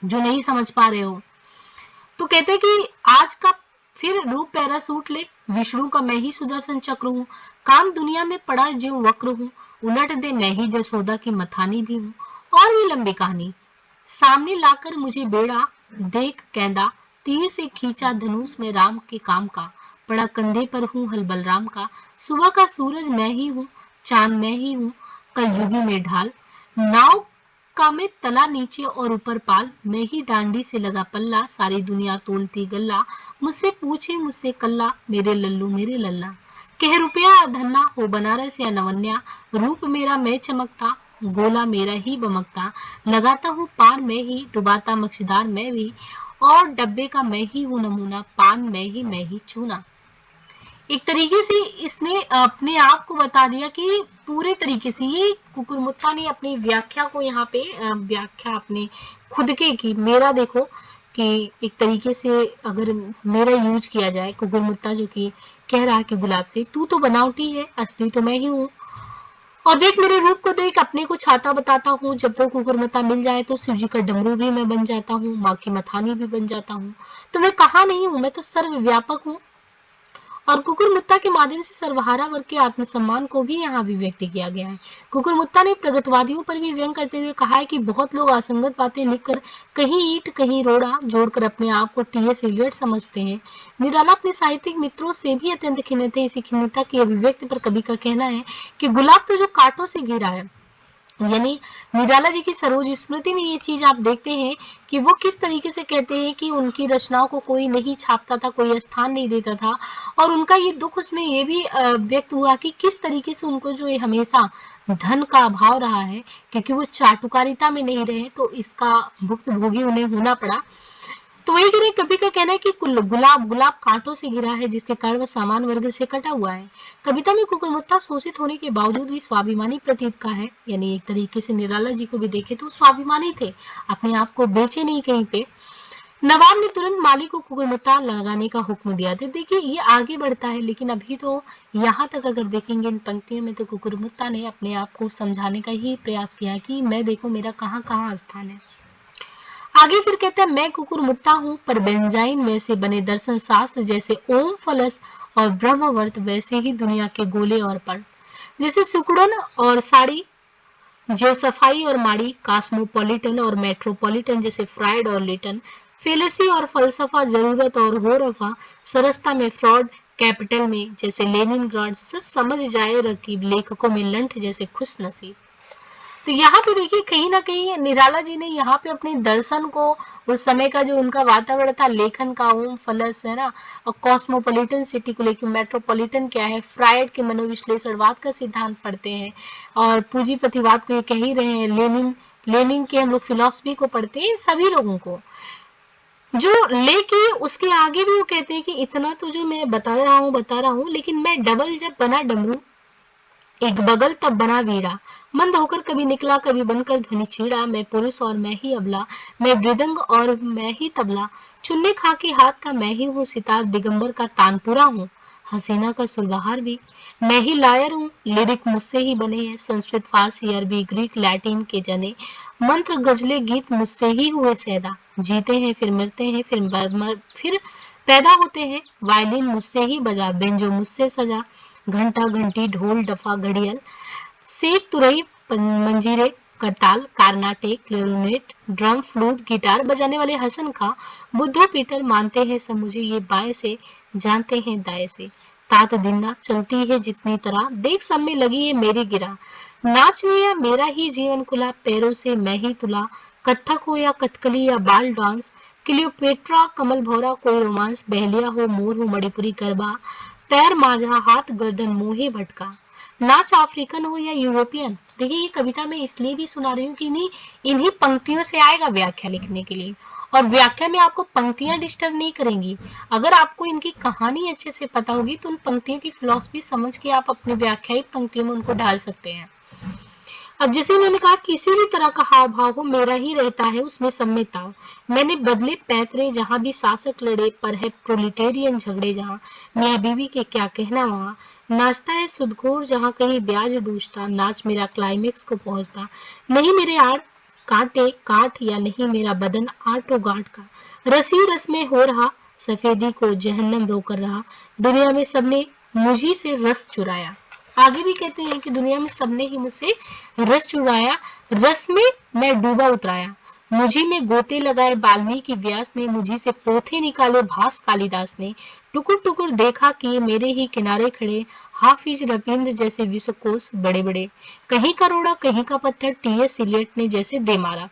S1: जो नहीं समझ पा रहे हो। तो कहते हैं कि आज का फिर रूप पैरासूट ले, विष्णु का मैं ही सुदर्शन चक्र हूँ, काम दुनिया में पड़ा ज्यों वक्र हूँ, उलट दे मैं ही जसोदा की मथानी भी हूँ। और भी लंबी कहानी, सामने लाकर मुझे बेड़ा देख कहता, तीर से खींचा धनुष में राम के काम का, पड़ा कंधे पर हूँ हल बलराम का, सुबह का सूरज मैं ही हूँ, चांद मैं ही हूँ, कलयुगी में ढाल, नाव का में तला नीचे और ऊपर पाल, मैं ही डांडी से लगा पल्ला, सारी दुनिया तोलती गल्ला, मुझसे पूछे मुझसे कल्ला, मेरे लल्लू मेरे लल्ला, कह रुपया धन्ना हो बनारस या नवन्या, रूप मेरा मैं चमकता, गोला मेरा ही बमकता, लगाता हूँ पार मैं ही, डुबाता मक्षदार मैं भी, और डब्बे का मैं ही हूँ नमूना, पान मैं ही चूना। एक तरीके से इसने अपने आप को बता दिया कि पूरे तरीके से ये कुकुरमुत्ता ने अपनी व्याख्या को यहाँ पे व्याख्या अपने खुद के की, मेरा देखो कि एक तरीके से अगर मेरा यूज किया जाए, कुकुरमुत्ता जो कि कह रहा है कि गुलाब से तू तो बनावटी है असली तो मैं ही हूँ, और देख मेरे रूप को देख अपने को छाता बताता हूँ, जब तो कुकुरमुत्ता मिल जाए तो शिव जी का डमरू भी मैं बन जाता हूँ, माँ की मथानी भी बन जाता हूँ, तो मैं कहाँ नहीं हूँ, मैं तो सर्वव्यापक हूँ। और कुकुरमुत्ता के माध्यम से सर्वहारा वर्ग के आत्मसम्मान को भी यहाँ अभिव्यक्त किया गया है। कुकुरमुत्ता ने प्रगतिवादियों पर भी व्यंग करते हुए कहा है कि बहुत लोग असंगत बातें लिखकर कहीं ईंट कहीं रोड़ा जोड़कर अपने आप को टी.एस. एलियट समझते हैं। निराला अपने साहित्यिक मित्रों से भी अत्यंत खिन्नत है। इसी खिन्नता की अभिव्यक्ति पर कवि का कहना है कि गुलाब तो जो कांटों से घिरा है, यानी निराला जी की सरोज स्मृति में ये चीज आप देखते हैं कि वो किस तरीके से कहते हैं कि उनकी रचनाओं को कोई नहीं छापता था, कोई स्थान नहीं देता था, और उनका ये दुख उसमें ये भी व्यक्त हुआ कि किस तरीके से उनको जो ये हमेशा धन का अभाव रहा है, क्योंकि वो चाटुकारिता में नहीं रहे तो इसका भुक्तभोगी उन्हें होना पड़ा। तो वही करें, कवि का कहना है कि गुलाब गुलाब कांटों से घिरा है जिसके कारण वह सामान्य वर्ग से कटा हुआ है। कविता में कुकुरमुत्ता शोषित होने के बावजूद भी स्वाभिमानी प्रतीत का है, यानी एक तरीके से निराला जी को भी देखे तो स्वाभिमानी थे, अपने आप को बेचे नहीं कहीं पे। नवाब ने तुरंत माली को कुकुरमुत्ता लगाने का हुक्म दिया था। देखिए ये आगे बढ़ता है, लेकिन अभी तो यहाँ तक अगर देखेंगे इन पंक्तियों में तो कुकुरमुत्ता ने अपने आप को समझाने का ही प्रयास किया कि मैं देखो मेरा कहाँ कहाँ स्थान है। आगे फिर कहता है मैं कुकुरमुत्ता हूँ पर बेंजाइन वैसे बने दर्शन शास्त्र जैसे ओम फलस और ब्रह्मवर्त वैसे ही दुनिया के गोले और पड़, जैसे सुकुड़न और साड़ी, जो सफाई और माड़ी, कास्मोपॉलिटन और मेट्रोपॉलिटन जैसे फ्रायड और लिटन, फेलेसी और फलसफा जरूरत और हो रफा, सरसता में फ्रॉड, कैपिटल में जैसे लेनिनग्राड, सच समझ जाए रकीब लेखकों में लंठ जैसे खुश नसीब। तो यहाँ पे देखिए कहीं ना कहीं निराला जी ने यहाँ पे अपने दर्शन को, उस समय का जो उनका वातावरण था, लेखन का ओम फलस है ना, और कॉस्मोपॉलिटन सिटी को लेकर, मेट्रोपॉलिटन क्या है, फ्रायड के मनोविश्लेषणवाद का सिद्धांत पढ़ते हैं, और पूंजीपतिवाद को ये कह ही रहे हैं, लेनिन लेनिन के हम लोग फिलोसफी को पढ़ते हैं, सभी लोगों को जो लेके उसके आगे भी वो कहते हैं कि इतना तो जो मैं बता रहा हूँ, लेकिन मैं डबल जब बना डमरू, एक बगल तब बना वीरा, मंद होकर कभी निकला कभी बनकर ध्वनि छीड़ा, मैं पुरुष और मैं ही अबला, मैं मृदंग और मैं ही तबला, चुन्नी खा के हाथ का मैं ही हूँ सितार, दिगंबर का तानपुरा हूँ, हसीना का सुरबहार भी, मैं ही लायर हूँ, लिरिक मुझसे ही बने हैं, संस्कृत फारसी अरबी ग्रीक लैटिन के जने, मंत्र गजले गीत मुझसे ही हुए सैदा, जीते हैं फिर मरते हैं फिर पैदा होते हैं, वायलिन मुझसे ही बजा, बेंजो मुझसे सजा, घंटा घंटी ढोल डफा घड़ियल, सेक तुरई मंजीरे करताल कार्नाटे क्लेरिनेट ड्रम फ्लूट गिटार बजाने वाले हसन खां, बुद्धू पीटर मानते हैं सब मुझे ये बाएं से जानते हैं दाएं से, तात दिन्ना चलती है जितनी तरह देख सब में लगी है मेरी गिरा, नाच लिया मेरा ही जीवन खुला पैरों से मैं ही तुला, कथक हो या कथकली या बाल डांस, क्लियोपेट्रा कमल भौरा कोई रोमांस, बहलिया हो मोर हो मणिपुरी गरबा, पैर माझा हाथ गर्दन मोहे भटका, नाच अफ्रीकन हो या यूरोपियन। देखिए ये कविता मैं इसलिए भी सुना रही हूँ कि इन्हीं पंक्तियों से आएगा व्याख्या लिखने के लिए, और व्याख्या में आपको पंक्तियां डिस्टर्ब नहीं करेंगी। अगर आपको इनकी कहानी अच्छे से पता होगी तो उन पंक्तियों की फिलॉसफी समझ के आप अपनी व्याख्यायित पंक्तियों में उनको ढाल सकते हैं। अब जैसे इन्होंने कहा किसी भी तरह का हाव भाव हो मेरा ही रहता है उसमें सब में ताव, मैंने बदले पैतरे जहां भी शासक लड़े पर है प्रोलिटेरियन झगड़े जहां, मियाँ बीवी के क्या कहना वहां, नाचता है सुदघोर जहां कहीं ब्याज डूजता, नाच मेरा क्लाइमेक्स को पहुंचता, नहीं मेरे आड़ कांटे काट या नहीं मेरा बदन आटो गांठ का, रसी रस में हो रहा सफेदी को जहन्नम रोकर रहा, दुनिया में सबने मुझी से रस चुराया। आगे भी कहते हैं कि दुनिया में सबने ही मुझसे रस चुराया, रस में मैं डूबा उतराया, मुझी में गोते लगाए वाल्मीकि व्यास ने, मुझी से पोथे निकाले भास कालिदास ने, टुकुर टुकुर देखा कि ये मेरे ही किनारे खड़े, हाफिज रविंद्र जैसे विश्वकोश बड़े बड़े, कहीं का रोड़ा कहीं का पत्थर टीएस इलियट ने जैसे दे मारा,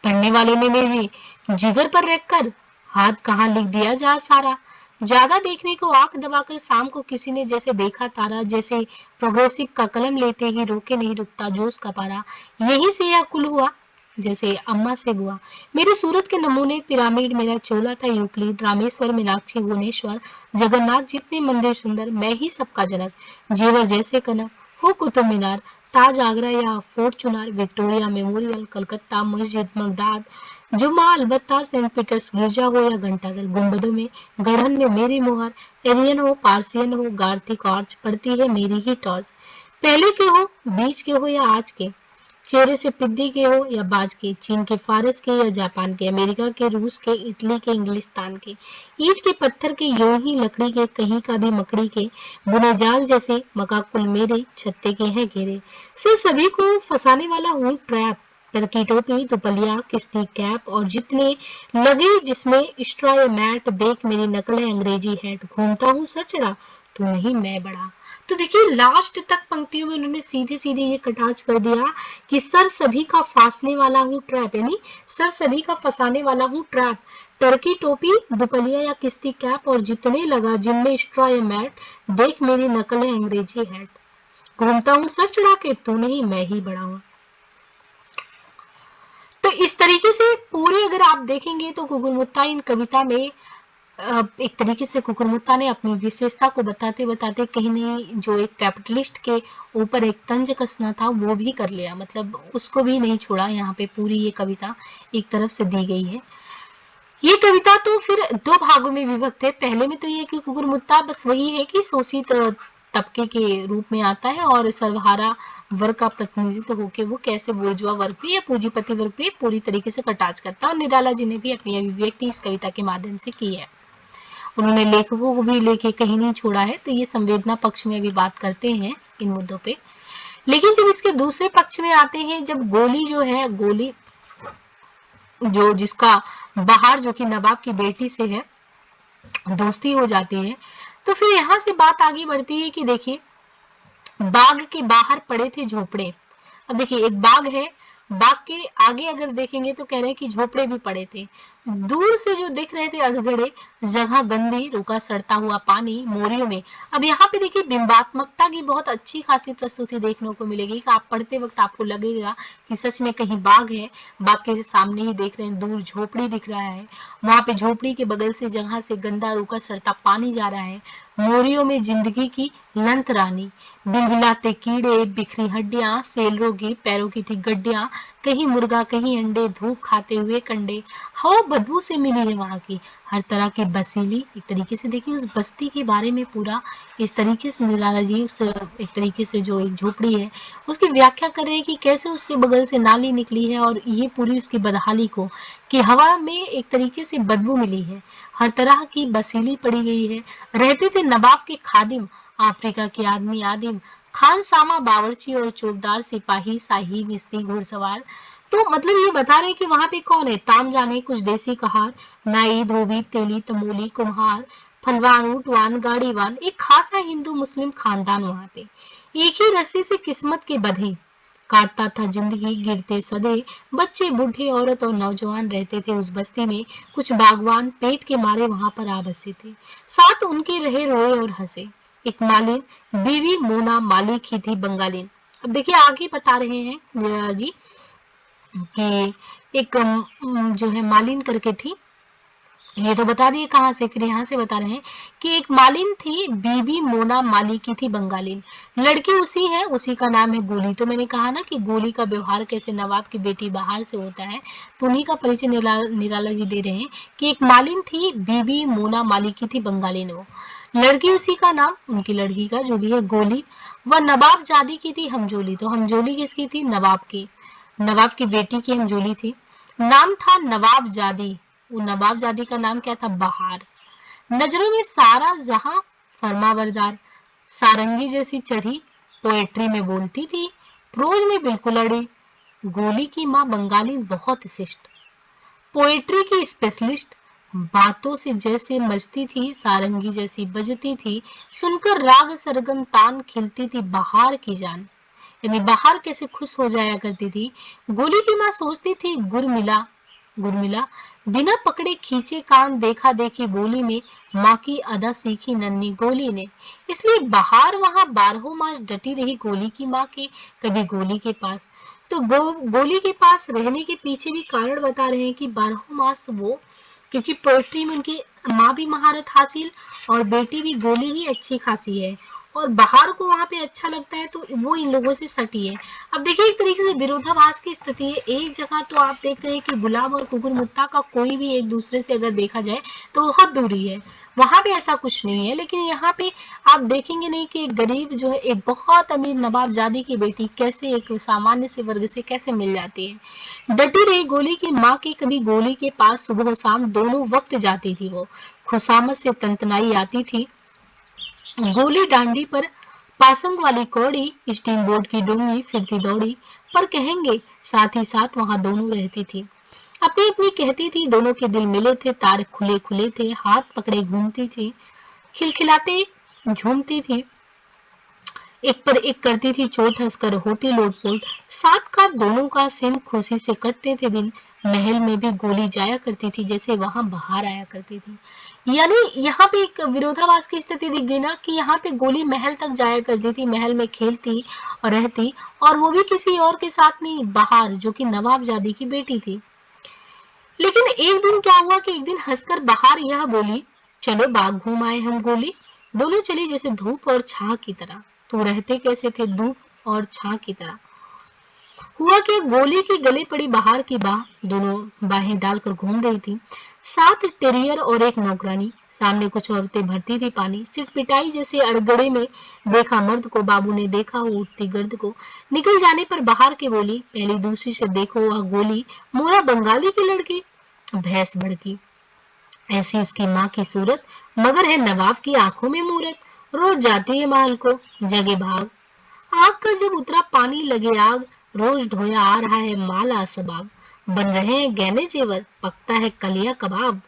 S1: पढ़ने वालों ने मेरी जिगर पर रखकर हाथ कहाँ लिख दिया जा सारा, ज्यादा देखने को आंख दबाकर शाम को किसी ने जैसे देखा तारा, जैसे प्रोग्रेसिव का कलम लेते ही रोके नहीं रुकता जोश का पारा, यही से यह कुल हुआ जैसे अम्मा से बुआ, मेरे सूरत के नमूने पिरामिड मेरा चोला था यूक्लिड, रामेश्वर मीनाक्षी भुवनेश्वर जगन्नाथ जितने मंदिर सुंदर, मैं ही सबका जनक, जेवर जैसे कनक हो कुतुब मीनार, ताज आगरा या fort Chunar, Victoria memorial Calcutta मस्जिद बगदाद जुम्मा अलबत्ता सेंट पीटर्स गिरजा हो या घंटाघर, गुंबदों में गढ़न में मेरी मोहर, एरियन हो पार्सियन हो गार्थिक आर्च पड़ती है मेरी ही टॉर्च, पहले के हो बीच के हो या आज के, चेहरे से पिद्दी के हो या बाज के, चीन के फारस के या जापान के, अमेरिका के रूस के इटली के इंग्लिस्तान के, ईंट के पत्थर के यूं ही लकड़ी के कहीं का भी मकड़ी के, बुने जाल जैसे मकाकुल मेरे छत्ते के हैं घेरे, से सभी को फंसाने वाला हूँ ट्रैप, टर्की टोपी दुपलिया किस्ती कैप और जितने लगे जिसमें स्ट्रॉ मैट, देख मेरी नकल है अंग्रेजी हैट, घूमता हूँ सर चढ़ा तो नहीं मैं बड़ा। तो देखिए लास्ट तक पंक्तियों में उन्होंने सीधे सीधे ये कटाच कर दिया कि सर सभी का फांसने वाला हूँ ट्रैप, यानी सर सभी का फंसाने वाला हूँ ट्रैप, टर्की टोपी दुपलिया या किस्ती कैप और जितने लगा जिनमें स्ट्रॉ या मैट, देख मेरी नकल है अंग्रेजी हैट, घूमता हूँ सर चढ़ा के तू नहीं मैं ही बड़ा हूँ। तो इस तरीके से पूरे अगर आप देखेंगे तो कुकुरमुत्ता इन कविता में एक तरीके से कुकुरमुत्ता ने अपनी विशेषता को बताते बताते कहीं नहीं जो एक कैपिटलिस्ट के ऊपर एक तंज कसना था वो भी कर लिया, मतलब उसको भी नहीं छोड़ा। यहाँ पे पूरी ये कविता एक तरफ से दी गई है। ये कविता तो फिर दो भागों में विभक्त है। पहले में तो ये कि कुकुरमुत्ता बस वही है कि शोषित तबके के रूप में आता है और सर्वहारा वर्ग का प्रतिनिधित्व होकर वो कैसे बुर्जुआ वर्ग पे या पूंजीपति वर्ग पे पूरी तरीके से कटाच करता है। और निराला जी ने भी अपनी अभिव्यक्ति इस कविता के माध्यम से की है। उन्होंने लेखकों को भी लेके कहीं नहीं छोड़ा है। तो ये संवेदना पक्ष में भी बात करते हैं इन मुद्दों पे। लेकिन जब इसके दूसरे पक्ष में आते हैं, जब गोली जो है, गोली जो जिसका बहार जो कि नवाब की बेटी से है दोस्ती हो जाती है, तो फिर यहाँ से बात आगे बढ़ती है कि देखिए बाग के बाहर पड़े थे झोपड़े। अब देखिए एक बाग है, बाग के आगे अगर देखेंगे तो कह रहे हैं कि झोपड़े भी पड़े थे। दूर से जो दिख रहे थे अधगड़े, जगह गंदी, रुका सड़ता हुआ पानी, मोरियों में। अब यहाँ पे देखिए बिंबात्मकता की बहुत अच्छी खासी प्रस्तुति देखने को मिलेगी कि आप पढ़ते वक्त आपको लगेगा कि सच में कहीं बाघ है। बाघ के सामने ही देख रहे हैं, दूर झोपड़ी दिख रहा है, वहां पे झोपड़ी के बगल से जगह से गंदा रुका सड़ता पानी जा रहा है। मोरियों में जिंदगी की लंत रानी, बिलबिलाते कीड़े, बिखरी हड्डियां, सेलरों की पैरों की थी गड्डियां, कहीं मुर्गा कहीं अंडे, धूप खाते हुए कंडे। हवा बदबू से मिली है वहां की, हर तरह की बसीली। एक तरीके से देखिए उस बस्ती के बारे में पूरा इस तरीके से निराला जी उस एक तरीके से जो एक झोपड़ी है उसकी व्याख्या कर रहे हैं कि कैसे उसके बगल से नाली निकली है और ये पूरी उसकी बदहाली को कि हवा में एक तरीके से बदबू मिली है, हर तरह की बसीली पड़ी गई है। रहते थे नवाब के खादिम, अफ्रीका के आदमी आदिम, खान सामा बावर्ची और चौबदार सिपाही, शाही मिस्ती घुड़सवार। तो मतलब ये बता रहे हैं कि वहां पे कौन है, ताम जाने कुछ देसी कहार, नाई धोबी तेली तमोली कुम्हार, फलवान ऊंटवान गाड़ीवान, एक खासा हिंदू मुस्लिम खानदान वहां पे। एक ही रस्सी से किस्मत के बंधे काटता था जिंदगी गिरते सदे, बच्चे बूढ़े औरत और नौजवान रहते थे उस बस्ती में। कुछ बागवान पेट के मारे वहां पर आ बसे थे, साथ उनके रहे रोए और हंसे। एक मालिन, बीवी मोना मालिक ही थी बंगालीन। अब देखिए आगे बता रहे हैं जी कि एक जो है मालिन करके थी, ये तो बता दिए कहाँ से, फिर यहाँ से बता रहे हैं कि एक मालिन थी, बीबी मोना माली की थी बंगालीन। लड़की उसी है, उसी का नाम है गोली। तो मैंने कहा ना कि गोली का व्यवहार कैसे नवाब की बेटी बाहर से होता है, तो उन्हीं का परिचय निराला जी दे रहे हैं कि एक मालिन थी, बीबी मोना माली की थी बंगालीन। वो लड़की उसी का नाम, उनकी लड़की का जो भी है गोली। वह नवाब जादी की थी हमजोली। तो हमजोली किसकी थी, नवाब की, नवाब की बेटी की हमजोली थी। नाम था नवाब जादी। वो नवाब जादी का नाम क्या था, बहार। नजरों में सारा जहां फरमाबरदार, सारंगी जैसी चढ़ी, पोएट्री में बोलती थी, प्रोज में बिल्कुल अड़ी। गोली की माँ बंगाली बहुत शिष्ट, पोएट्री की स्पेशलिस्ट, बातों से जैसे मजती थी, सारंगी जैसी बजती थी, सुनकर राग सरगम तान खिलती थी बहार की जान। यानी बाहर कैसे खुश हो जाया करती थी। गोली की माँ सोचती थी गुरमिला, गुरमिला बिना पकड़े खींचे कान देखा देखी बोली में माँ की अदा सीखी नन्ही गोली ने। इसलिए बाहर वहां बारहों मास डटी रही गोली की माँ के, कभी गोली के पास। तो गोली के पास रहने के पीछे भी कारण बता रहे हैं कि बारहों मास वो, क्योंकि पोएट्री में उनकी माँ भी महारत हासिल और बेटी भी गोली भी अच्छी खासी है, और बाहर को वहां पे अच्छा लगता है, तो वो इन लोगों से सटी है। अब देखिए एक तरीके से विरोधाभास की स्थिति है। एक जगह तो आप देख रहे हैं कि गुलाब और कुकुरमुत्ता का कोई भी एक दूसरे से अगर देखा जाए तो बहुत दूरी है, वहां पे ऐसा कुछ नहीं है। लेकिन यहाँ पे आप देखेंगे नहीं कि एक गरीब जो है एक बहुत अमीर नवाबजादी की बेटी कैसे एक सामान्य से वर्ग से कैसे मिल जाती है। डटी रही गोली की माँ की, कभी गोली के पास सुबह शाम दोनों वक्त जाती थी वो, खुशामद से तंतनाई आती थी। गोली डांडी पर पासंग वाली कौड़ी, स्टीम बोट की डोंगी फिरती दौड़ी, पर कहेंगे साथ ही साथ वहां दोनों रहती थी, अपनी अपनी कहती थी, दोनों के दिल मिले थे, तार खुले खुले थे, हाथ पकड़े घूमती थी, खिलखिलाते झूमती थी, एक पर एक करती थी चोट, हंसकर होती लोटपोट, साथ का दोनों का सिन खुशी से कटते थे दिन। महल में भी गोली जाया करती थी जैसे वहां बाहर आया करती थी। यानी यहाँ पे एक विरोधाभास की स्थिति दिख गई ना कि यहाँ पे गोली महल तक जाया करती थी, महल में खेलती और रहती, और वो भी किसी और के साथ नहीं, बाहर, जो कि नवाबजादी की बेटी थी। लेकिन एक दिन क्या हुआ कि एक दिन हंसकर बाहर यह बोली, चलो बाग घूम आए हम गोली। दोनों चली जैसे धूप और छाह की तरह। तो रहते कैसे थे, धूप और छाह की तरह। हुआ कि गोली की गले पड़ी बाहर की बाह, दोनों बाहें डालकर घूम रही थी, साथ टेरियर और एक नौकरानी। सामने कुछ औरतें भरती थी पानी, सिट पिटाई जैसे अड़गड़े में देखा मर्द को, बाबू ने देखा वो उठती गर्द को। निकल जाने पर बाहर के बोली, पहली दूसरी से देखो वह गोली, मोरा बंगाली की लड़की। भैंस भड़की, ऐसी उसकी माँ की सूरत, मगर है नवाब की आंखों में मूरत। रोज जाती है महल को, जगे भाग, आग का जब उतरा पानी लगे आग, रोज ढोया आ रहा है माला सबाब, बन रहे हैं गहने जेवर, पकता है कलिया कबाब।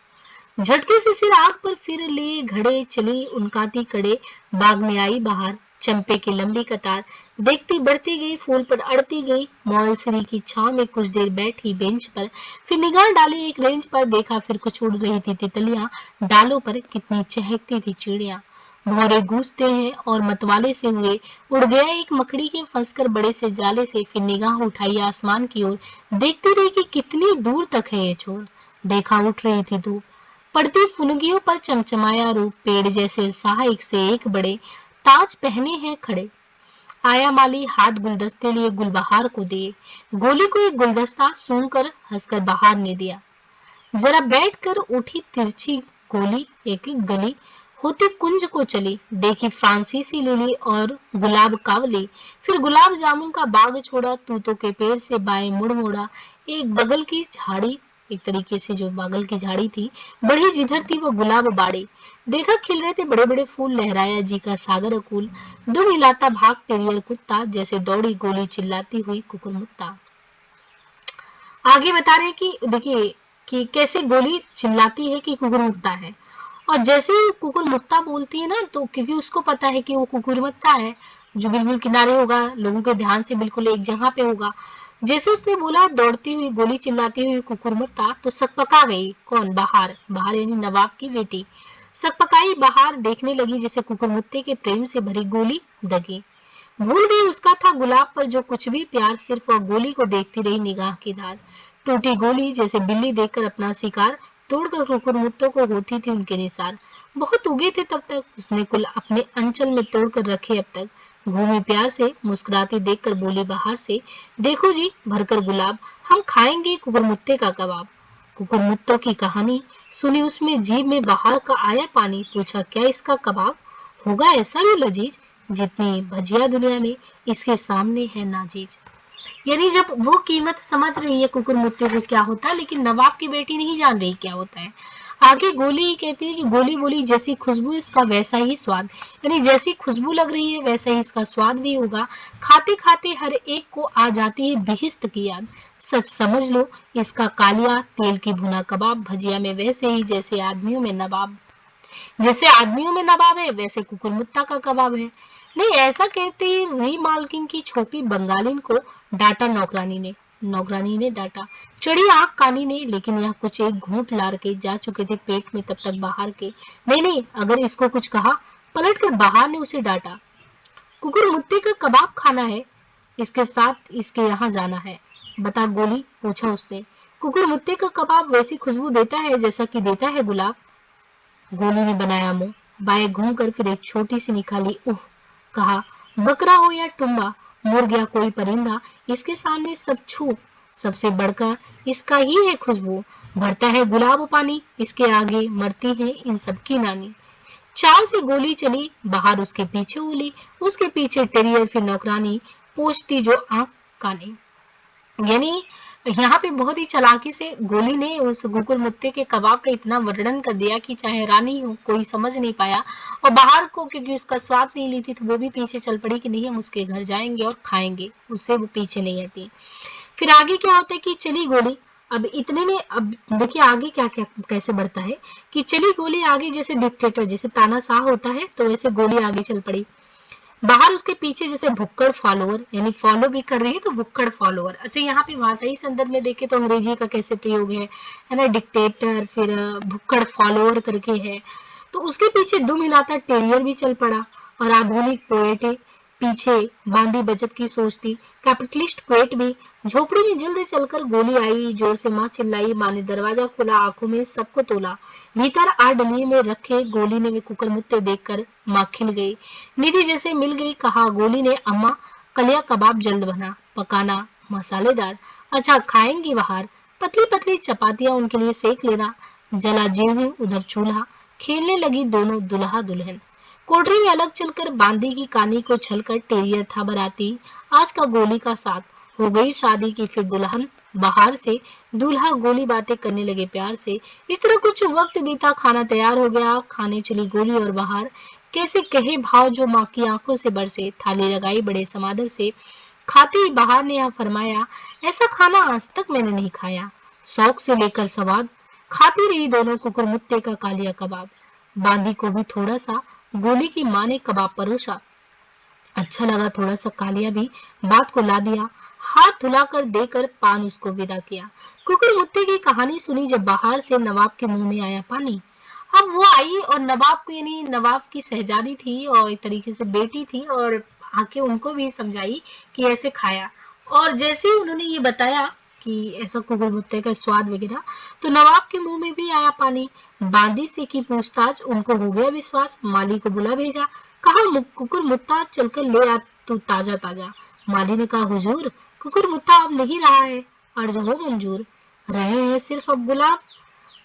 S1: झटके से सिर आग पर फिर लिए घड़े, चली उनकाती कड़े, बाग में आई बाहर, चंपे की लंबी कतार देखती बढ़ती गई, फूल पर अड़ती गई, मौलसरी की छांव में कुछ देर बैठी बेंच पर, फिर निगाह डाली एक रेंज पर, देखा फिर कुछ उड़ रही थी तितलियां, डालों पर कितनी चहकती थी चिड़िया, भौरे गूंजते हैं और मतवाले से हुए, उड़ गया एक मकड़ी के फंसकर बड़े से जाले से, फिर निगाह उठाई आसमान की ओर, देखती रही कि कितनी दूर तक है ये छोर, देखा उठ रही थी धूप, पड़ती फुनगियों पर चमचमाया रूप, पेड़ जैसे साह एक से एक बड़े, ताज पहने हैं खड़े, आया माली हाथ गुलदस्ते लिए गुलबहार को दिए, गोली को एक गुलदस्ता सूंघ कर हंसकर बहार ने दिया, जरा बैठ कर उठी तिरछी गोली, एक एक गली होती कुंज को चली, देखी फ्रांसीसी लिली और गुलाब कावली, फिर गुलाब जामुन का बाग छोड़ा, तूतों के पेड़ से बाएं मुड़ मोड़ा, एक बगल की झाड़ी, एक तरीके से जो बगल की झाड़ी थी, बढ़ी जिधर थी वो गुलाब बाड़ी, देखा खिल रहे थे बड़े बड़े फूल, लहराया जी का सागर अकूल, दुम हिलाता भाग टेरियर कुत्ता, जैसे दौड़ी गोली चिल्लाती हुई कुकुरमुत्ता। आगे बता रहे हैं कि देखिए कि कैसे गोली चिल्लाती है कि कुकुरमुत्ता है, और जैसे ही कुकुरमुत्ता बोलती है ना, तो क्योंकि उसको पता है कि वो कुकुरमुत्ता है जो बिल्कुल किनारे होगा, लोगों के ध्यान से बिल्कुल एक जगह पे होगा, जैसे उसने बोला दौड़ती हुई गोली चिल्लाती हुई कुकुरमुत्ता, तो सकपका गई कौन, बहार, बहार यानी नवाब की बेटी, सकपकाई बहार, देखने लगी जैसे कुकुरमुत्ते के प्रेम से भरी गोली दगी, भूल गई उसका था गुलाब पर जो कुछ भी प्यार, सिर्फ वह गोली को देखती रही निगाह की धार, टूटी गोली जैसे बिल्ली देखकर अपना शिकार, तोड़कर कुकुरमुत्तों को होती थी उनके निसार, बहुत उगे थे तब तक उसने कुल अपने अंचल में तोड़कर रखे अब तक, घूमी प्यार से मुस्कुराती देखकर बोली बाहर से, देखो जी भरकर गुलाब, हम खाएंगे कुकुरमुत्ते का कबाब, कुकुरमुत्तों की कहानी सुनी उसमें जीभ में बाहर का आया पानी, पूछा क्या इसका कबाब होगा ऐसा भी लजीज, जितनी भजिया दुनिया में इसके सामने है नाजीज। यानी जब वो कीमत समझ रही है कुकुरमुत्ते को क्या होता है, लेकिन नवाब की बेटी नहीं जान रही क्या होता है। आगे गोली कहती है कि गोली बोली जैसी खुशबू इसका वैसा ही स्वाद, यानी जैसी खुशबू लग रही है वैसा ही इसका स्वाद भी होगा, खाते खाते हर एक को आ जाती है बिहिस्त की याद, सच समझ लो इसका कालिया तेल की भुना कबाब, भजिया में वैसे ही जैसे आदमियों में नवाब, जैसे आदमियों में नवाब है वैसे कुकुरमुत्ता का कबाब है। नहीं, ऐसा कहते ही री मालकिन की छोटी बंगालिन को डांटा नौकरानी ने डांटा, चढ़ी आंख कानी ने, लेकिन यह कुछ एक घूंट लार के जा चुके थे पेट में तब तक बाहर के, नहीं नहीं अगर इसको कुछ कहा, पलट कर बाहर ने उसे डांटा, कुकुरमुत्ते का कबाब खाना है, इसके साथ इसके यहाँ जाना है, बता गोली, पूछा उसने, कुकुरमुत्ते का कबाब वैसी खुशबू देता है जैसा कि देता है गुलाब, गोली ने बनाया मुंह, बाएं घूमकर फिर एक छोटी सी निकाली, उह, कहा, बकरा हो या टुम्बा, मुर्ग या कोई परिंदा, इसके सामने सब छू, सबसे बढ़कर इसका ही है खुशबू, भरता है गुलाब पानी, इसके आगे मरती है इन सबकी नानी। चाव से गोली चली, बाहर उसके पीछे उली, उसके पीछे टेरियर, फिर नौकरानी, पोंछती जो आंख कानी। यानी यहाँ पे बहुत ही चालाकी से गोली ने उस कुकुरमुत्ते के कबाब का इतना वर्णन कर दिया कि चाहे रानी हो कोई समझ नहीं पाया, और बाहर को क्योंकि उसका स्वाद नहीं ली थी तो वो भी पीछे चल पड़ी कि नहीं हम उसके घर जाएंगे और खाएंगे, उससे वो पीछे नहीं हटी। फिर आगे क्या होता है कि चली गोली, अब इतने में अब देखिए आगे क्या क्या कैसे बढ़ता है कि चली गोली आगे, जैसे डिक्टेटर जैसे तानाशाह होता है तो वैसे गोली आगे चल पड़ी, बाहर उसके पीछे जैसे भुक्कड़ फॉलोअर, यानी फॉलो भी कर रही है तो भुक्कड़ फॉलोअर। अच्छा, यहाँ पे भाषाई संदर्भ में देखे तो अंग्रेजी का कैसे प्रयोग है ना, डिक्टेटर, फिर भुक्कड़ फॉलोअर करके है, तो उसके पीछे दुम हिलाता टेरियर भी चल पड़ा, और आधुनिक पोएट पीछे बांदी बचत की सोचती, कैपिटलिस्ट पोएट भी, झोपड़ी में जल्दी चलकर गोली आई, जोर से माँ चिल्लाई, माँ ने दरवाजा खोला, आंखों में सबको तोला, भीतर आ डलिए में रखे गोली ने वे कुकरमुत्ते देखकर माँ खिल गई, निधि जैसे मिल गई, कहा गोली ने, अम्मा कलिया कबाब जल्द बना, पकाना मसालेदार, अच्छा खाएंगी बाहर, पतली पतली चपातियां उनके लिए सेक लेना, जला जीव ही उधर चूल्हा, खेलने लगी दोनों दुल्हा दुल्हन, कोठरी में अलग चलकर बांदी की कानी को छलकर टेरियर था बराती, आज का गोली का साथ, हो गई शादी की फिर दुल्हन, बाहर से दूल्हा गोली बातें करने लगे प्यार से, इस तरह कुछ वक्त बीता, खाना तैयार हो गया, खाने चली गोली और बाहर, कैसे कहे भाव जो माँ की आंखों से बरसे, थाली लगाई बड़े समादर से, खाते ही बाहर ने यहाँ फरमाया, ऐसा खाना आज तक मैंने नहीं खाया, शौक से लेकर स्वाद, खाती रही दोनों कुकुरमुत्ते का कालिया कबाब, बांदी को भी थोड़ा सा गोली की माँ ने कबाब परोसा, अच्छा लगा थोड़ा सा कालिया भी बात को ला दिया, हाथ धुलाकर देकर पान उसको विदा किया। कुकुर मुत्ते की कहानी सुनी जब बाहर से नवाब के मुंह में आया पानी। अब वो आई और नवाब को, यानी नवाब की शहजादी थी और एक तरीके से बेटी थी, और आके उनको भी समझाई कि ऐसे खाया। और जैसे ही उन्होंने ये बताया कि ऐसा कुकुर मुत्ते का स्वाद वगैरह, तो नवाब के मुंह में भी आया पानी। बांदी से की पूछताछ, उनको हो गया विश्वास, माली को बुला भेजा, कहा कुकुर मुत्ता चलकर ले आ तू ताजा ताजा। माली ने कहा हुजूर, कुकुर मुत्ता अब नहीं रहा है, अर्ज हो मंजूर, रहे हैं सिर्फ अब गुलाब।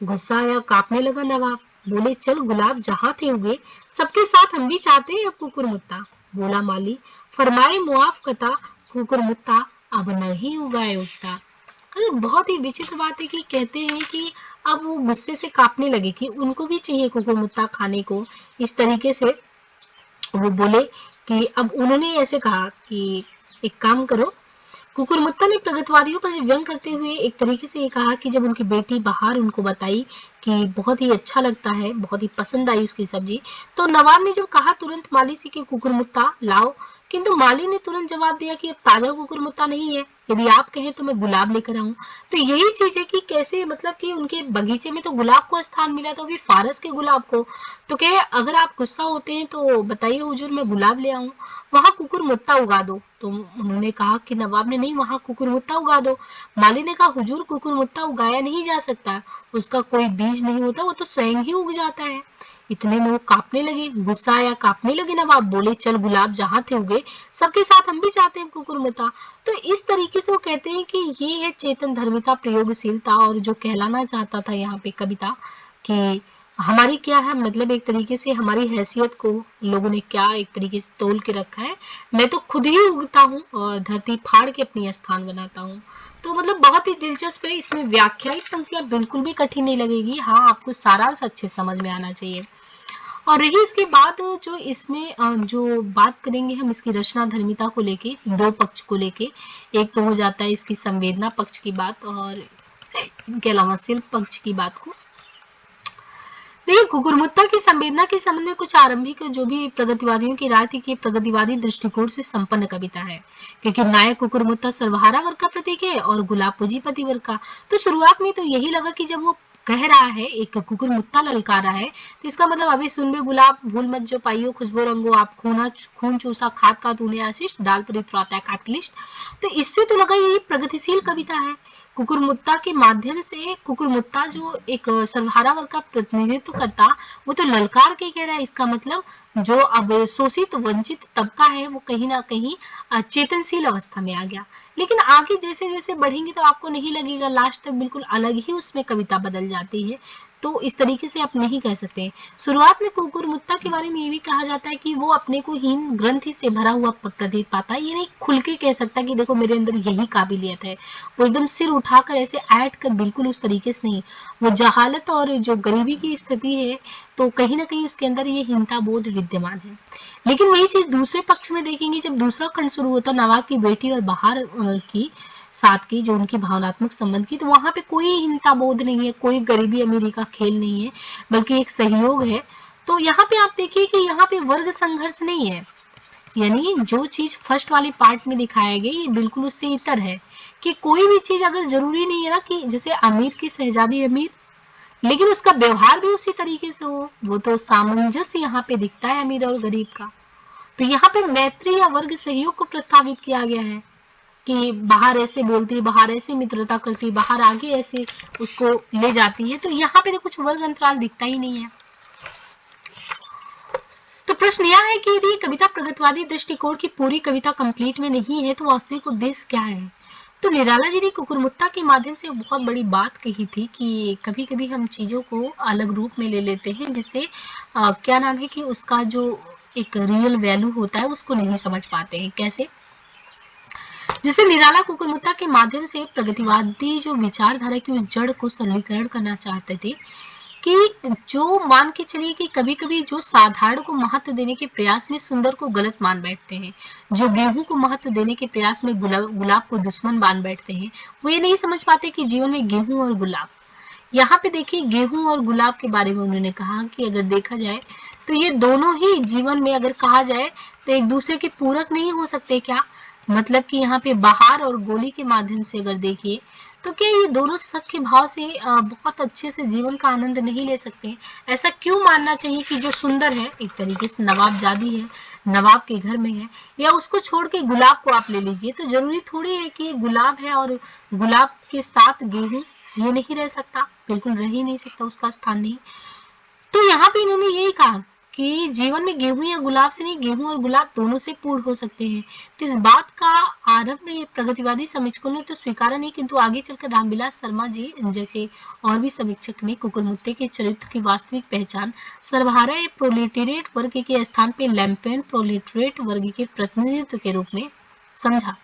S1: गुस्सा आया, कांपने लगा नवाब, बोले चल गुलाब जहाँ थे उगे, सबके साथ हम भी चाहते हैं अब कुकुर मुत्ता। बोला माली, फरमाए मुआफ कता, कुकुर मुत्ता अब नहीं उगाए उगता। अरे बहुत ही विचित्र बात है कि कहते हैं कि अब वो गुस्से से कांपने लगे कि उनको भी चाहिए कुकुर मुत्ता खाने को। इस तरीके से वो बोले कि अब उन्होंने ऐसे कहा कि एक काम करो। कुकुरमुत्ता ने प्रगतिवादियों पर व्यंग करते हुए एक तरीके से ये कहा कि जब उनकी बेटी बाहर उनको बताई कि बहुत ही अच्छा लगता है, बहुत ही पसंद आई उसकी सब्जी, तो नवाब ने जब कहा तुरंत माली से कि कुकुरमुत्ता लाओ, किंतु माली ने तुरंत जवाब दिया कि अब ताजा कुकुरमुत्ता नहीं है, यदि आप कहें तो मैं गुलाब लेकर आऊं। तो यही चीज है कि कैसे, मतलब कि उनके बगीचे में तो गुलाब को स्थान मिला, तो भी फारस के गुलाब को। तो कहे अगर आप गुस्सा होते हैं तो बताइए हुजूर, मैं गुलाब ले आऊं, वहां कुकुरमुत्ता उगा दो। तो उन्होंने कहा कि नवाब ने, नहीं वहां कुकुरमुत्ता उगा दो। माली ने कहा हुजूर, कुकुरमुत्ता उगाया नहीं जा सकता, उसका कोई बीज नहीं होता, वो तो स्वयं ही उग जाता है। इतने में वो कांपने लगे, गुस्सा आया, कांपने लगे नवाब, बोले चल गुलाब जहाँ थे उगे, सबके साथ हम भी चाहते हैं कुकुरमुत्ता। तो इस तरीके से वो कहते हैं कि ये है चेतन धर्मिता, प्रयोगशीलता, और जो कहलाना चाहता था यहाँ पे कविता कि हमारी क्या है, मतलब एक तरीके से हमारी हैसियत को लोगों ने क्या एक तरीके से तोल के रखा है। मैं तो खुद ही उगता हूँ और धरती फाड़ के अपनी स्थान बनाता हूँ। तो मतलब बहुत ही दिलचस्प है, इसमें व्याख्यायित पंक्तियां बिल्कुल भी कठिन नहीं लगेगी। हाँ, आपको सारांश अच्छे समझ में आना चाहिए। और रही इसके बाद जो इसमें जो बात करेंगे हम इसकी रचना धर्मिता को लेके, दो पक्ष को लेके, एक तो हो जाता है इसकी संवेदना पक्ष की बात, और इनके अलावा शिल्प पक्ष की बात को। देखिए, कुकुरमुत्ता की संवेदना के संबंध में कुछ आरंभिक जो भी प्रगतिवादियों की राय थी कि प्रगतिवादी दृष्टिकोण से संपन्न कविता है, क्योंकि नायक कुकुरमुत्ता सर्वहारा वर्ग का प्रतीक है और गुलाब पूंजीपति वर्ग का। तो शुरुआत में तो यही लगा कि जब वो कह रहा है, एक कुकुरमुत्ता ललकारा है, तो इसका मतलब अभी सुन बे गुलाब, भूल मत जो पाइयो खुशबू रंगो, आप खून चूसा खाद का तूने आशीष, डाल पर इतराता है कैपिटलिस्ट। तो इससे तो लगा ये प्रगतिशील कविता है। कुकुरमुत्ता के माध्यम से, कुकुरमुत्ता जो एक सर्वहारा वर्ग का प्रतिनिधित्व करता, वो तो ललकार के कह रहा है, इसका मतलब जो अब शोषित वंचित तबका है वो कहीं ना कहीं चेतनशील अवस्था में आ गया। लेकिन आगे जैसे जैसे बढ़ेंगे तो आपको नहीं लगेगा, लास्ट तक बिल्कुल अलग ही उसमें कविता बदल जाती है। तो इस तरीके से आप नहीं कह सकते। शुरुआत में कुकुरमुत्ता के बारे में ये भी कहा जाता है कि वो अपने को हीन ग्रंथि से भरा हुआ प्रतीत पाता है, ये नहीं खुल के कह सकता कि देखो मेरे अंदर यही काबिलियत है। वो एकदम सिर उठाकर ऐसे ऐड कर, बिल्कुल उस तरीके से नहीं। वो जहालत और जो गरीबी की स्थिति है, तो कहीं ना कहीं उसके अंदर ये हीनता बोध विद्यमान है। लेकिन वही चीज दूसरे पक्ष में देखेंगे, जब दूसरा खंड शुरू होता नवाब की बेटी और बाहर की साथ की जो उनकी भावनात्मक संबंध की, तो वहां पे कोई हिंसा बोध नहीं है, कोई गरीबी अमीरी का खेल नहीं है, बल्कि एक सहयोग है। तो यहाँ पे आप देखिए कि यहाँ पे वर्ग संघर्ष नहीं है, यानी जो चीज फर्स्ट वाले पार्ट में दिखाया गया ये बिल्कुल उससे इतर है कि कोई भी चीज अगर जरूरी नहीं है ना कि जैसे अमीर की शहजादी अमीर, लेकिन उसका व्यवहार भी उसी तरीके से हो, वो तो सामंजस्य यहाँ पे दिखता है अमीर और गरीब का। तो यहाँ पे मैत्री या वर्ग सहयोग को प्रस्तावित किया गया है कि बाहर ऐसे बोलती, बाहर ऐसे मित्रता करती, बाहर आगे ऐसे उसको ले जाती है, तो यहाँ पे तो कुछ वर्ग अंतराल दिखता ही नहीं है। तो प्रश्न यह है कि यदि कविता प्रगतिवादी दृष्टिकोण की पूरी कविता कंप्लीट में नहीं है तो वास्तविक उद्देश्य क्या है। तो निराला जी ने कुकुरमुत्ता के माध्यम से बहुत बड़ी बात कही थी कि कभी कभी हम चीजों को अलग रूप में ले लेते हैं, जिससे क्या नाम है कि उसका जो एक रियल वैल्यू होता है उसको नहीं समझ पाते हैं। कैसे, जैसे निराला कुकुरमुत्ता के माध्यम से प्रगतिवादी जो विचारधारा की उस जड़ को सरलीकरण करना चाहते थे कि जो मान के चलिए कि कभी कभी जो साधारण को महत्व देने के प्रयास में सुंदर को गलत मान बैठते हैं, जो गेहूं को महत्व देने के प्रयास में गुलाब को दुश्मन मान बैठते हैं, वो ये नहीं समझ पाते कि जीवन में गेहूं और गुलाब। यहाँ पे देखिए गेहूं और गुलाब के बारे में उन्होंने कहा कि अगर देखा जाए तो ये दोनों ही जीवन में अगर कहा जाए तो एक दूसरे के पूरक नहीं हो सकते क्या? मतलब कि यहाँ पे बहार और गोली के माध्यम से अगर देखिए तो क्या ये दोनों सख्य भाव से बहुत अच्छे से जीवन का आनंद नहीं ले सकते? ऐसा क्यों मानना चाहिए कि जो सुंदर है एक तरीके से नवाबजादी है, नवाब के घर में है, या उसको छोड़ के गुलाब को आप ले लीजिए, तो जरूरी थोड़ी है कि ये गुलाब है और गुलाब के साथ गेहूं ये नहीं रह सकता, बिल्कुल रह ही नहीं सकता, उसका स्थान नहीं। तो यहाँ पे इन्होंने यही कहा कि जीवन में गेहूं या गुलाब से नहीं, गेहूं और गुलाब दोनों से पूर्ण हो सकते हैं। तो इस बात का आरंभ में ये प्रगतिवादी समीक्षकों ने तो स्वीकारा नहीं, किंतु आगे चलकर रामविलास शर्मा जी जैसे और भी समीक्षक ने कुकुरमुत्ते के चरित्र की वास्तविक पहचान सर्वहारा या प्रोलेटेरिएट वर्ग के स्थान पे लैम्पेन प्रोलेटरेट वर्ग के प्रतिनिधित्व के रूप में समझा।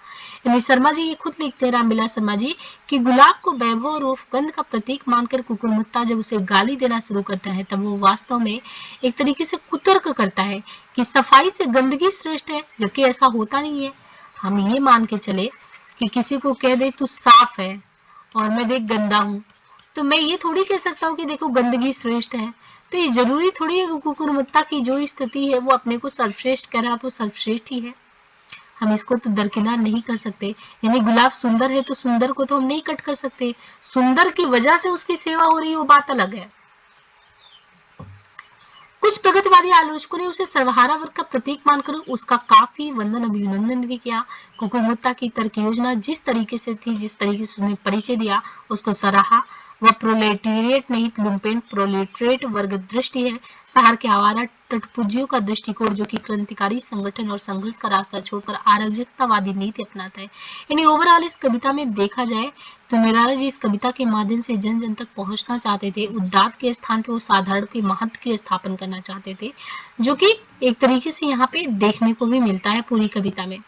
S1: यानी शर्मा जी ये खुद लिखते हैं, रामविलास शर्मा जी, कि गुलाब को वैभव और उपगंध का प्रतीक मानकर कुकुरमुत्ता जब उसे गाली देना शुरू करता है तब वो वास्तव में एक तरीके से कुतर्क करता है कि सफाई से गंदगी श्रेष्ठ है, जबकि ऐसा होता नहीं है। हम ये मान के चले कि किसी को कह दे तू साफ है और मैं देख गंदा हूँ, तो मैं ये थोड़ी कह सकता हूँ कि देखो गंदगी श्रेष्ठ है। तो ये जरूरी थोड़ी है कि कुकुरमुत्ता की जो स्थिति है वो अपने को सर्वश्रेष्ठ कह रहा तो सर्वश्रेष्ठ ही है, हम इसको तो दरकिनार नहीं कर सकते। यानी गुलाब सुंदर है तो सुंदर को तो हम नहीं कट कर सकते, सुंदर की वजह से उसकी सेवा हो रही है वो बात अलग है। कुछ प्रगतिवादी आलोचकों ने उसे सर्वहारा वर्ग का प्रतीक मानकर उसका काफी वंदन अभिनंदन भी किया। कुकुरमुत्ता की तर्क योजना जिस तरीके से थी, जिस तरीके से उसने परिचय दिया, उसको सराहा। वह प्रोलेटेरिएट नहीं लुम्पेन प्रोलेटरेट वर्ग दृष्टि है, शहर के आवारा टटपुजियों का दृष्टिकोण जो कि क्रांतिकारी संगठन और संघर्ष का रास्ता छोड़कर अराजकतावादी नीति अपनाता है। यानी ओवरऑल इस कविता में देखा जाए तो निराला जी इस कविता के माध्यम से जन जन तक पहुंचना चाहते थे, उद्दात के स्थान पे वो साधारण के महत्व की स्थापन करना चाहते थे, जो कि एक तरीके से यहाँ पे देखने को भी मिलता है पूरी कविता में।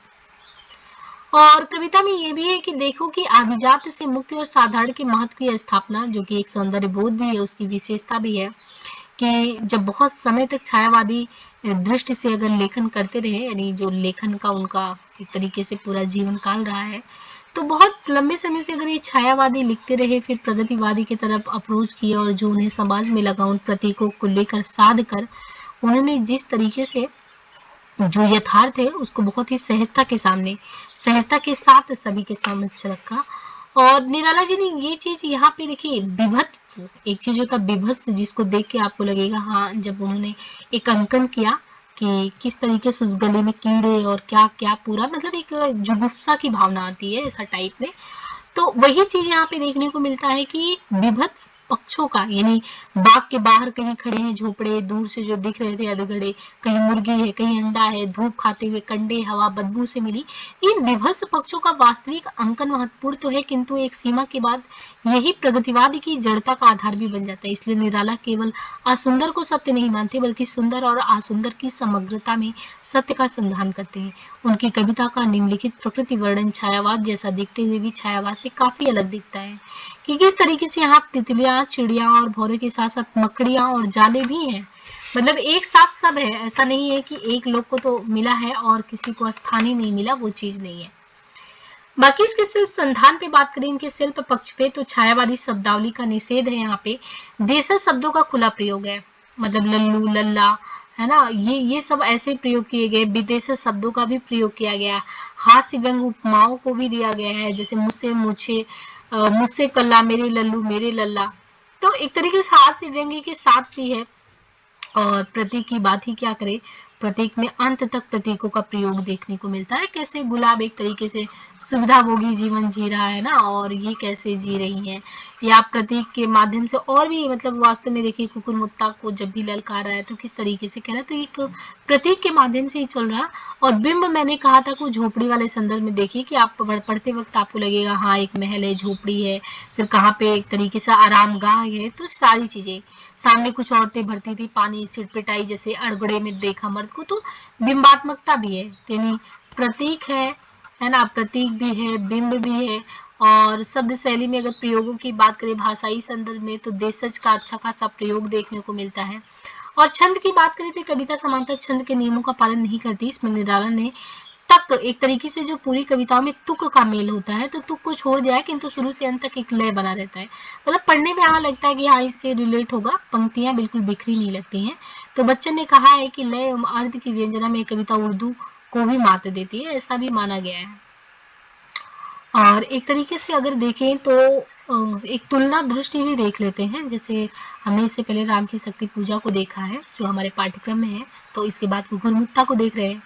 S1: और कविता में ये भी है कि देखो कि अभिजात से मुक्ति और साधारण के महत्व की स्थापना, जो कि एक सौंदर्य बोध भी है, उसकी विशेषता भी है कि जब बहुत समय तक छायावादी दृष्टि से अगर लेखन करते रहे, यानी जो लेखन का उनका एक तरीके से पूरा जीवन काल रहा है, तो बहुत लंबे समय से अगर ये छायावादी लिखते रहे, फिर प्रगतिवादी की तरफ अप्रोच किया और जो उन्हें समाज में लगा उन प्रतीकों को लेकर साध कर उन्होंने जिस तरीके से जो यथार्थ है उसको बहुत ही सहजता के साथ सभी के समक्ष रखा। और निराला जी ने ये चीज यहाँ पे देखिए विभत्स, एक चीज होता है विभत्स जिसको देख के आपको लगेगा हाँ, जब उन्होंने एक अंकन किया कि किस तरीके से उस गले में कीड़े और क्या क्या पूरा मतलब एक जुगुप्सा की भावना आती है ऐसा टाइप में, तो वही चीज यहाँ पे देखने को मिलता है कि विभत्स पक्षों का, यानी बाग के बाहर कहीं खड़े हैं झोपड़े, दूर से जो दिख रहे थे अधगड़े, कहीं मुर्गी है कहीं अंडा है, धूप खाते हुए कंडे, हवा बदबू से मिली, इन विभत्स पक्षों का वास्तविक अंकन महत्वपूर्ण तो है, किंतु एक सीमा के बाद यही प्रगतिवाद की जड़ता का आधार भी बन जाता है। इसलिए निराला केवल असुंदर को सत्य नहीं मानते बल्कि सुंदर और असुंदर की समग्रता में सत्य का संधान करते हैं। उनकी कविता का निम्नलिखित प्रकृति वर्णन छायावाद जैसा दिखते हुए भी छायावाद से काफी अलग दिखता है कि किस तरीके से यहाँ तितलियां, चिड़िया और भौरे के साथ साथ मकड़ियां और जाले भी हैं, मतलब एक साथ सब है, ऐसा नहीं है कि एक लोग को तो मिला है और किसी को स्थान ही नहीं मिला, वो चीज नहीं है। बाकी इसके शिल्प संधान पे बात करें, इनके शिल्प पक्ष पे, तो छायावादी शब्दावली का निषेध है यहाँ पे, देशज शब्दों का खुला प्रयोग है, मतलब लल्लू लल्ला है ना, ये सब ऐसे प्रयोग किए गए, विदेशी शब्दों का भी प्रयोग किया गया, हास्य व्यंग उपमाओं को भी दिया गया है, जैसे मुझसे कल्ला, मेरे लल्लू मेरे लल्ला, तो एक तरीके से हास्य व्यंग्य के साथ भी है। और प्रतीक की बात ही क्या करें, प्रतीक में अंत तक प्रतीकों का प्रयोग देखने को मिलता है, कैसे गुलाब एक तरीके से सुविधाभोगी जीवन जी रहा है ना, और ये कैसे जी रही है, या प्रतीक के माध्यम से और भी मतलब वास्तव में देखिए कुकुरमुत्ता को जब भी ललकार रहा है तो किस तरीके से कह रहा है, तो एक प्रतीक के माध्यम से ही चल रहा। और बिंब मैंने कहा था कि झोपड़ी वाले संदर्भ में देखिए कि आप पढ़ते वक्त आपको लगेगा हाँ एक महल है, झोपड़ी है, फिर कहाँ पे एक तरीके से आरामगाह है, तो सारी चीजें, सामने कुछ औरतें भरती थी पानी, सिटपिटाई जैसे अड़गड़े में देखा मर्द को, तो बिंबात्मकता भी है, यानी प्रतीक है ना, प्रतीक भी है, बिंब भी है। और शब्द शैली में अगर प्रयोगों की बात करें भाषाई संदर्भ में, तो देशज का अच्छा खासा प्रयोग देखने को मिलता है। और छंद की बात करें तो कविता समानता छंद के नियमों का पालन नहीं करती, इसमें निराला ने तक एक तरीके से जो पूरी कविताओं में तुक का मेल होता है, तो तुक को छोड़ दिया है किंतु शुरू से अंत तक एक लय बना रहता है। मतलब पढ़ने में यहाँ लगता है कि हाँ इससे रिलेट होगा, पंक्तियां बिल्कुल बिखरी नहीं लगती हैं। तो बच्चन ने कहा है कि लय एवं अर्थ की व्यंजना में कविता उर्दू को भी मात देती है, ऐसा भी माना गया है। और एक तरीके से अगर देखें तो एक तुलना दृष्टि भी देख लेते हैं। जैसे हमने इससे पहले राम की शक्ति पूजा को देखा है जो हमारे पाठ्यक्रम में है, तो इसके बाद कुकुरमुत्ता को देख रहे हैं।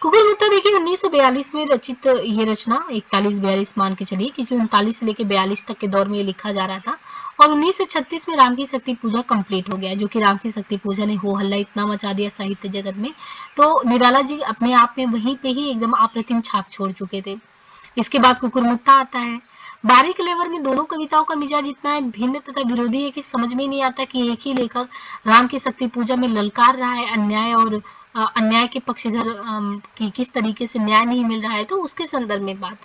S1: कुकुरमुत्ता देखिए 1942 में रचित ये रचना, 41-42 मान के चलिए, क्योंकि 39 से लेकर 42 तक के दौर में ये लिखा जा रहा था। और 1936 में राम की शक्ति पूजा कंप्लीट हो गया, जो कि राम की शक्ति पूजा ने हो हल्ला इतना मचा दिया साहित्य जगत में। तो निराला जी अपने आप में वहीं पे ही एकदम अप्रतिम छाप छोड़ चुके थे। इसके बाद कुकुरमुत्ता आता है। बारीक लेवर में दोनों कविताओं का मिजाज इतना है भिन्न तथा विरोधी है कि समझ में नहीं आता कि एक ही लेखक राम की शक्ति पूजा में ललकार रहा है अन्याय और अन्याय के पक्षधर की किस तरीके से न्याय नहीं मिल रहा है, तो उसके संदर्भ में बात।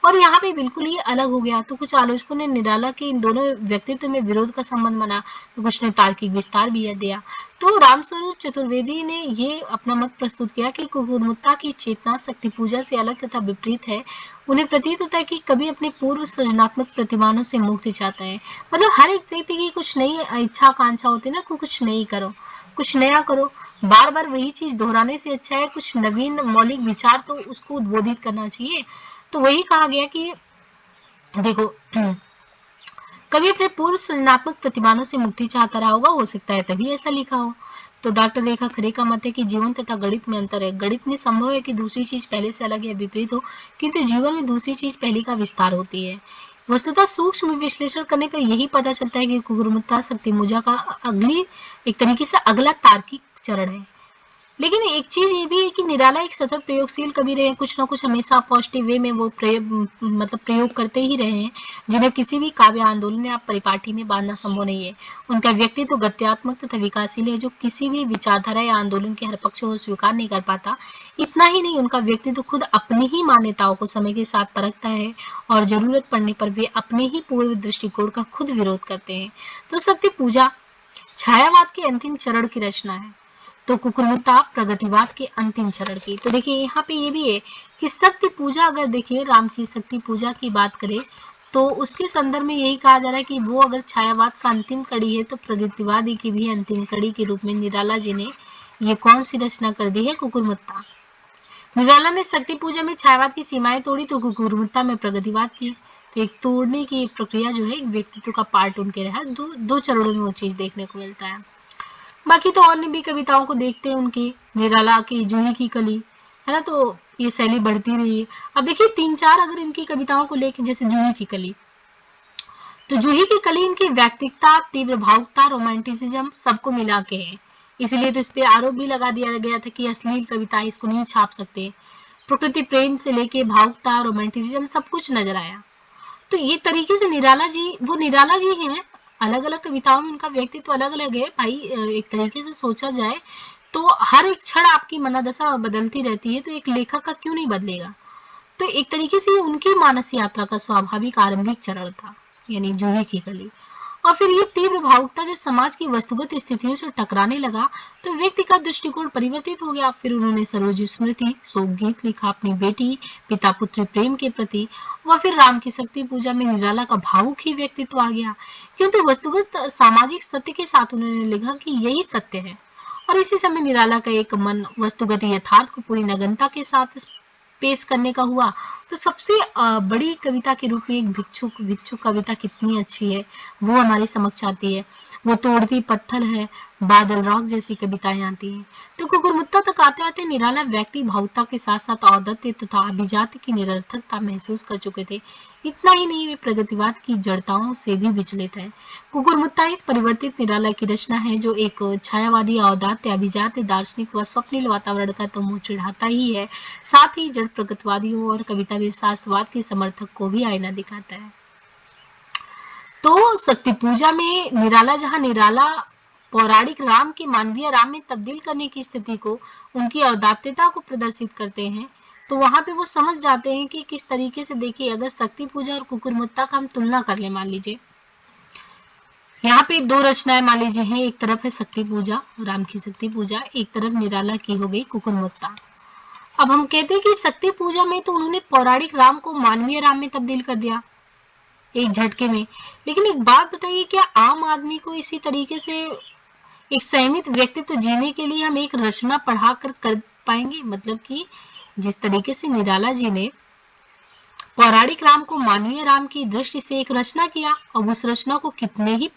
S1: और यहाँ पे बिल्कुल ही अलग हो गया। तो कुछ आलोचकों ने निराला के इन दोनों व्यक्तित्व में विरोध का संबंध माना, तो कुछ ने तार्किक विस्तार भी दिया। तो रामस्वरूप चतुर्वेदी ने ये अपना मत प्रस्तुत किया कि कुकुरमुत्ता की चेतना शक्ति पूजा से अलग तथा विपरीत है। उन्हें प्रतीत होता है कि कभी अपने पूर्व सृजनात्मक प्रतिमानों से मुक्ति चाहता है। मतलब हर एक व्यक्ति की कुछ नई इच्छा आकांक्षा होती है ना, कुछ नई करो, कुछ नया करो। बार बार वही चीज दोहराने से अच्छा है कुछ नवीन मौलिक विचार तो उसको उद्बोधित करना चाहिए। तो वही कहा गया कि देखो कभी अपने पूर्व सृजनात्मक प्रतिमानों से मुक्ति चाहता रहा होगा, हो सकता है तभी ऐसा लिखा हो। तो डॉक्टर रेखा खरे का मत है कि जीवन तथा गणित में अंतर है। गणित में संभव है कि दूसरी चीज पहले से अलग या विपरीत हो, किंतु जीवन में दूसरी चीज पहले का विस्तार होती है। वस्तुतः सूक्ष्म विश्लेषण करने पर यही पता चलता है कि कुकुरमुत्ता शक्ति पूजा का अगली एक तरीके से अगला तार्किक चरण है। लेकिन एक चीज ये भी है कि निराला एक सतत प्रयोगशील कवि रहे, कुछ ना कुछ हमेशा पॉजिटिव वे में वो प्रयोग करते ही रहे हैं, जिन्हें किसी भी काव्य आंदोलन या परिपाटी में बांधना संभव नहीं है। उनका व्यक्तित्व तो गत्यात्मक तथा विकासशील है, जो किसी भी विचारधारा या आंदोलन के हर पक्ष को स्वीकार नहीं कर पाता। इतना ही नहीं, उनका व्यक्तित्व खुद अपनी ही मान्यताओं को समय के साथ परखता है और जरूरत पड़ने पर वे अपने ही पूर्व दृष्टिकोण का खुद विरोध करते हैं। तो शक्ति पूजा छायावाद के अंतिम चरण की रचना है, तो कुकुरमुत्ता प्रगतिवाद के अंतिम चरण की। तो देखिए यहाँ पे ये भी है कि शक्ति पूजा, अगर देखिए राम की शक्ति पूजा की बात करें तो उसके संदर्भ में यही कहा जा रहा है कि वो अगर छायावाद का अंतिम कड़ी है, तो प्रगतिवादी की भी अंतिम कड़ी के रूप में निराला जी ने ये कौन सी रचना कर दी है, कुकुरमुत्ता। निराला ने शक्ति पूजा में छायावाद की सीमाएं तोड़ी, तो कुकुरमुत्ता में प्रगतिवाद की। तो एक तोड़ने की प्रक्रिया जो है एक व्यक्तित्व का पार्ट उनके रहा, दो चरणों में वो चीज देखने को मिलता है। बाकी तो और भी कविताओं को देखते हैं उनकी, निराला की जूही की कली है ना, तो ये शैली बढ़ती रही है। अब देखिए 3-4 अगर इनकी कविताओं को लेकर, जैसे जूही की कली, तो जूही की कली इनकी व्यक्तिकता, तीव्र भावुकता, रोमांटिसिज्म सबको मिला के है। इसलिए तो इस पे आरोप भी लगा दिया गया था कि अश्लील कविता इसको नहीं छाप सकते। प्रकृति प्रेम से लेके भावुकता, रोमांटिसिज्म सब कुछ नजर आया। तो ये तरीके से निराला जी वो निराला जी हैं। अलग अलग कविताओं में उनका व्यक्तित्व अलग अलग है भाई। एक तरीके से सोचा जाए तो हर एक क्षण आपकी मनोदशा बदलती रहती है, तो एक लेखक का क्यों नहीं बदलेगा। तो एक तरीके से उनकी मानस यात्रा का स्वाभाविक आरंभिक चरण था, यानी जूही की कली। और फिर ये तीव्र भावुकता जब समाज की वस्तुगत स्थितियों से टकराने लगा, तो व्यक्ति का दृष्टिकोण परिवर्तित हो गया। फिर उन्होंने सरोज स्मृति शोक गीत लिखा अपनी बेटी पिता पुत्र प्रेम के प्रति, व फिर राम की शक्ति पूजा में निराला का भावुक ही व्यक्तित्व आ गया, क्योंकि वस्तुगत सामाजिक सत्य के साथ उन्होंने लिखा कि यही सत्य है। और इसी समय निराला का एक मन वस्तुगत यथार्थ को पूरी नग्नता के साथ पेश करने का हुआ। तो सबसे बड़ी कविता के रूप में एक भिक्षुक भिक्षुक कविता कितनी अच्छी है, वो हमारे समक्ष आती है। वो तोड़ती पत्थर है, बादल रॉक जैसी कविताएं आती हैं। तो कुकुरमुत्ता तक आते आते निराला व्यक्ति भावुकता के साथ साथ औदत्य तथा अभिजात की निरर्थकता महसूस कर चुके थे। इतना ही नहीं, वे प्रगतिवाद की जड़ताओं से भी विचलित है। कुकुरमुत्ता इस परिवर्तित निराला की रचना है, जो एक छायावादी औदात्य अभिजात दार्शनिक व स्वप्निल वातावरण का तो मुंह चिढ़ाता ही है, साथ ही जड़ प्रगतिवादियों और कविता शास्त्रवाद के समर्थक को भी आईना दिखाता है। तो शक्ति पूजा में निराला, जहां निराला पौराणिक राम के मानवीय राम में तब्दील करने की स्थिति को, उनकी औदात्यता को प्रदर्शित करते हैं, तो वहां पे वो समझ जाते हैं कि किस तरीके से, देखिए अगर शक्ति पूजा और कुकुरमुत्ता का हम तुलना कर ले, मान लीजिए यहाँ पे दो रचनाएं मान लीजिए हैं, एक तरफ है शक्ति पूजा राम की शक्ति पूजा, एक तरफ निराला की हो गई कुकुरमुत्ता। अब हम कहते हैं कि शक्ति पूजा में तो उन्होंने पौराणिक राम को मानवीय राम में तब्दील कर दिया एक झटके में। लेकिन एक बात बताइए, क्या आम आदमी को इसी तरीके से एक संयमित व्यक्तित्व जीने के लिए हम एक रचना पढ़ा कर पाएंगे? मतलब कि जिस तरीके से निराला जी ने पौराणिक राम को मानवीय राम की दृष्टि से एक रचना किया, अब उस रचना को कितने ही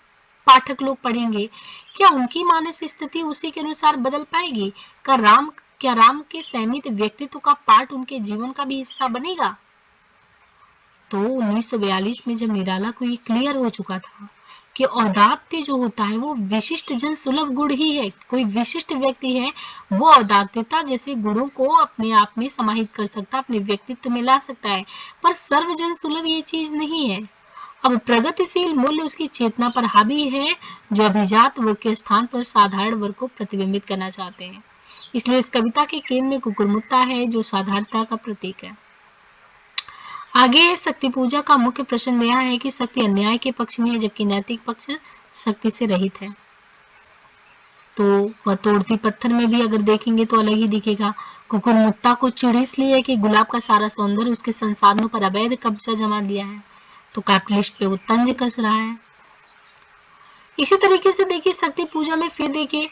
S1: पाठक लोग पढ़ेंगे, क्या उनकी मानसिक स्थिति उसी के अनुसार बदल पाएगी? क्या राम के संयमित व्यक्तित्व का पाठ उनके जीवन का भी हिस्सा बनेगा? तो 1942 में जब निराला को ये क्लियर हो चुका था कि औदात्य जो होता है वो विशिष्ट जन सुलभ गुण ही है, कोई विशिष्ट व्यक्ति है वो औदात्यता जैसे गुणों को अपने आप में समाहित कर सकता, अपने व्यक्तित्व में ला सकता है, पर सर्वजन सुलभ ये चीज नहीं है। अब प्रगतिशील मूल्य उसकी चेतना पर हावी है, जो अभिजात वर्ग के स्थान पर साधारण वर्ग को प्रतिबिंबित करना चाहते हैं। इसलिए इस कविता के केंद्र में कुकुरमुत्ता है, जो साधारणता का प्रतीक है। आगे शक्ति पूजा का मुख्य प्रश्न यह है कि शक्ति अन्याय के पक्ष में है, जबकि नैतिक पक्ष शक्ति से रहित है। तो वह तोड़ती पत्थर में भी अगर देखेंगे तो अलग ही दिखेगा। कुकुरमुत्ता को चिढ़ इसलिए है कि गुलाब का सारा सौंदर्य उसके संसाधनों पर अवैध कब्जा जमा लिया है, तो कैपिटलिस्ट पे वो तंज कस रहा है। इसी तरीके से देखिए शक्ति पूजा में फिर देखिए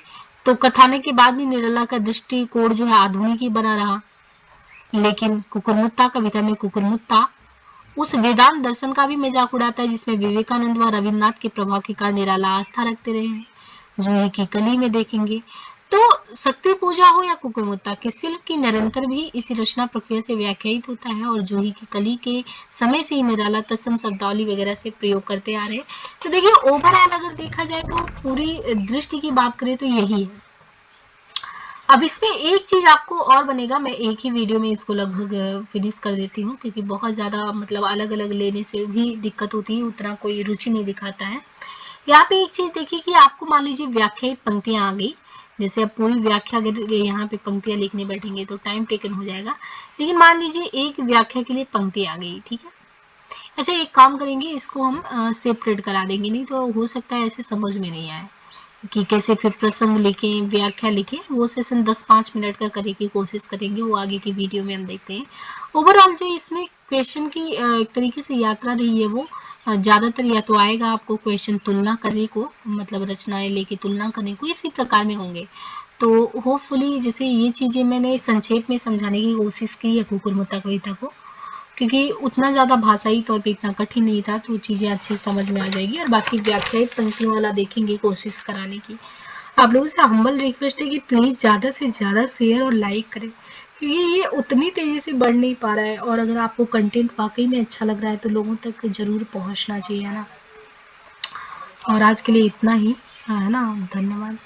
S1: तो कथानक के बाद भी निराला का दृष्टिकोण जो है आधुनिक ही बना रहा, लेकिन कुकुरमुत्ता कविता में कुकुरमुत्ता उस वेदांत दर्शन का भी मजाक उड़ाता है जिसमें विवेकानंद व रविन्द्रनाथ के प्रभाव के कारण निराला आस्था रखते रहे हैं। जूही की कली में देखेंगे तो शक्ति पूजा हो या कुकुरमुत्ता, किसी की निरंतर भी इसी रचना प्रक्रिया से व्याख्यायित होता है, और जूही की कली के समय से ही निराला तत्सम शब्दावली वगैरह से प्रयोग करते आ रहे हैं। तो देखिए ओवरऑल अगर देखा जाए तो पूरी दृष्टि की बात करें तो यही है। अब इसमें एक चीज आपको और बनेगा, मैं एक ही वीडियो में इसको लगभग फिनिश कर देती हूँ क्योंकि बहुत ज्यादा मतलब अलग अलग लेने से भी दिक्कत होती है, उतना कोई रुचि नहीं दिखाता है। यहाँ पे एक चीज देखिए कि आपको मान लीजिए व्याख्यायित पंक्तियां आ गई, जैसे अब पूरी व्याख्या अगर यहाँ पे पंक्तियां लिखने बैठेंगे तो टाइम टेकन हो जाएगा, लेकिन मान लीजिए एक व्याख्या के लिए पंक्ति आ गई, ठीक है। अच्छा एक काम करेंगे, इसको हम सेपरेट करा देंगे, नहीं तो हो सकता है ऐसे समझ में नहीं आए कि कैसे फिर प्रसंग लिखें, व्याख्या लिखें। वो सेशन 10-5 मिनट का करने की कोशिश करेंगे, वो आगे की वीडियो में हम देखते हैं। ओवरऑल जो इसमें क्वेश्चन की एक तरीके से यात्रा रही है वो ज़्यादातर या तो आएगा आपको क्वेश्चन तुलना करने को, मतलब रचनाएं लेके तुलना करने को, इसी प्रकार में होंगे। तो होपफुली जैसे ये चीज़ें मैंने संक्षेप में समझाने की कोशिश की है कुकुरमुत्ता कविता को, क्योंकि उतना ज़्यादा भाषाई तौर पे इतना कठिन नहीं था, तो चीज़ें अच्छे समझ में आ जाएगी। और बाकी व्याख्यायित पंक्तियों वाला देखेंगे कोशिश कराने की। आप लोगों से हम्बल रिक्वेस्ट है कि प्लीज़ ज़्यादा से ज़्यादा शेयर और लाइक करें, क्योंकि ये उतनी तेज़ी से बढ़ नहीं पा रहा है, और अगर आपको कंटेंट वाकई में अच्छा लग रहा है तो लोगों तक ज़रूर पहुँचना चाहिए, है ना। और आज के लिए इतना ही, है ना। धन्यवाद।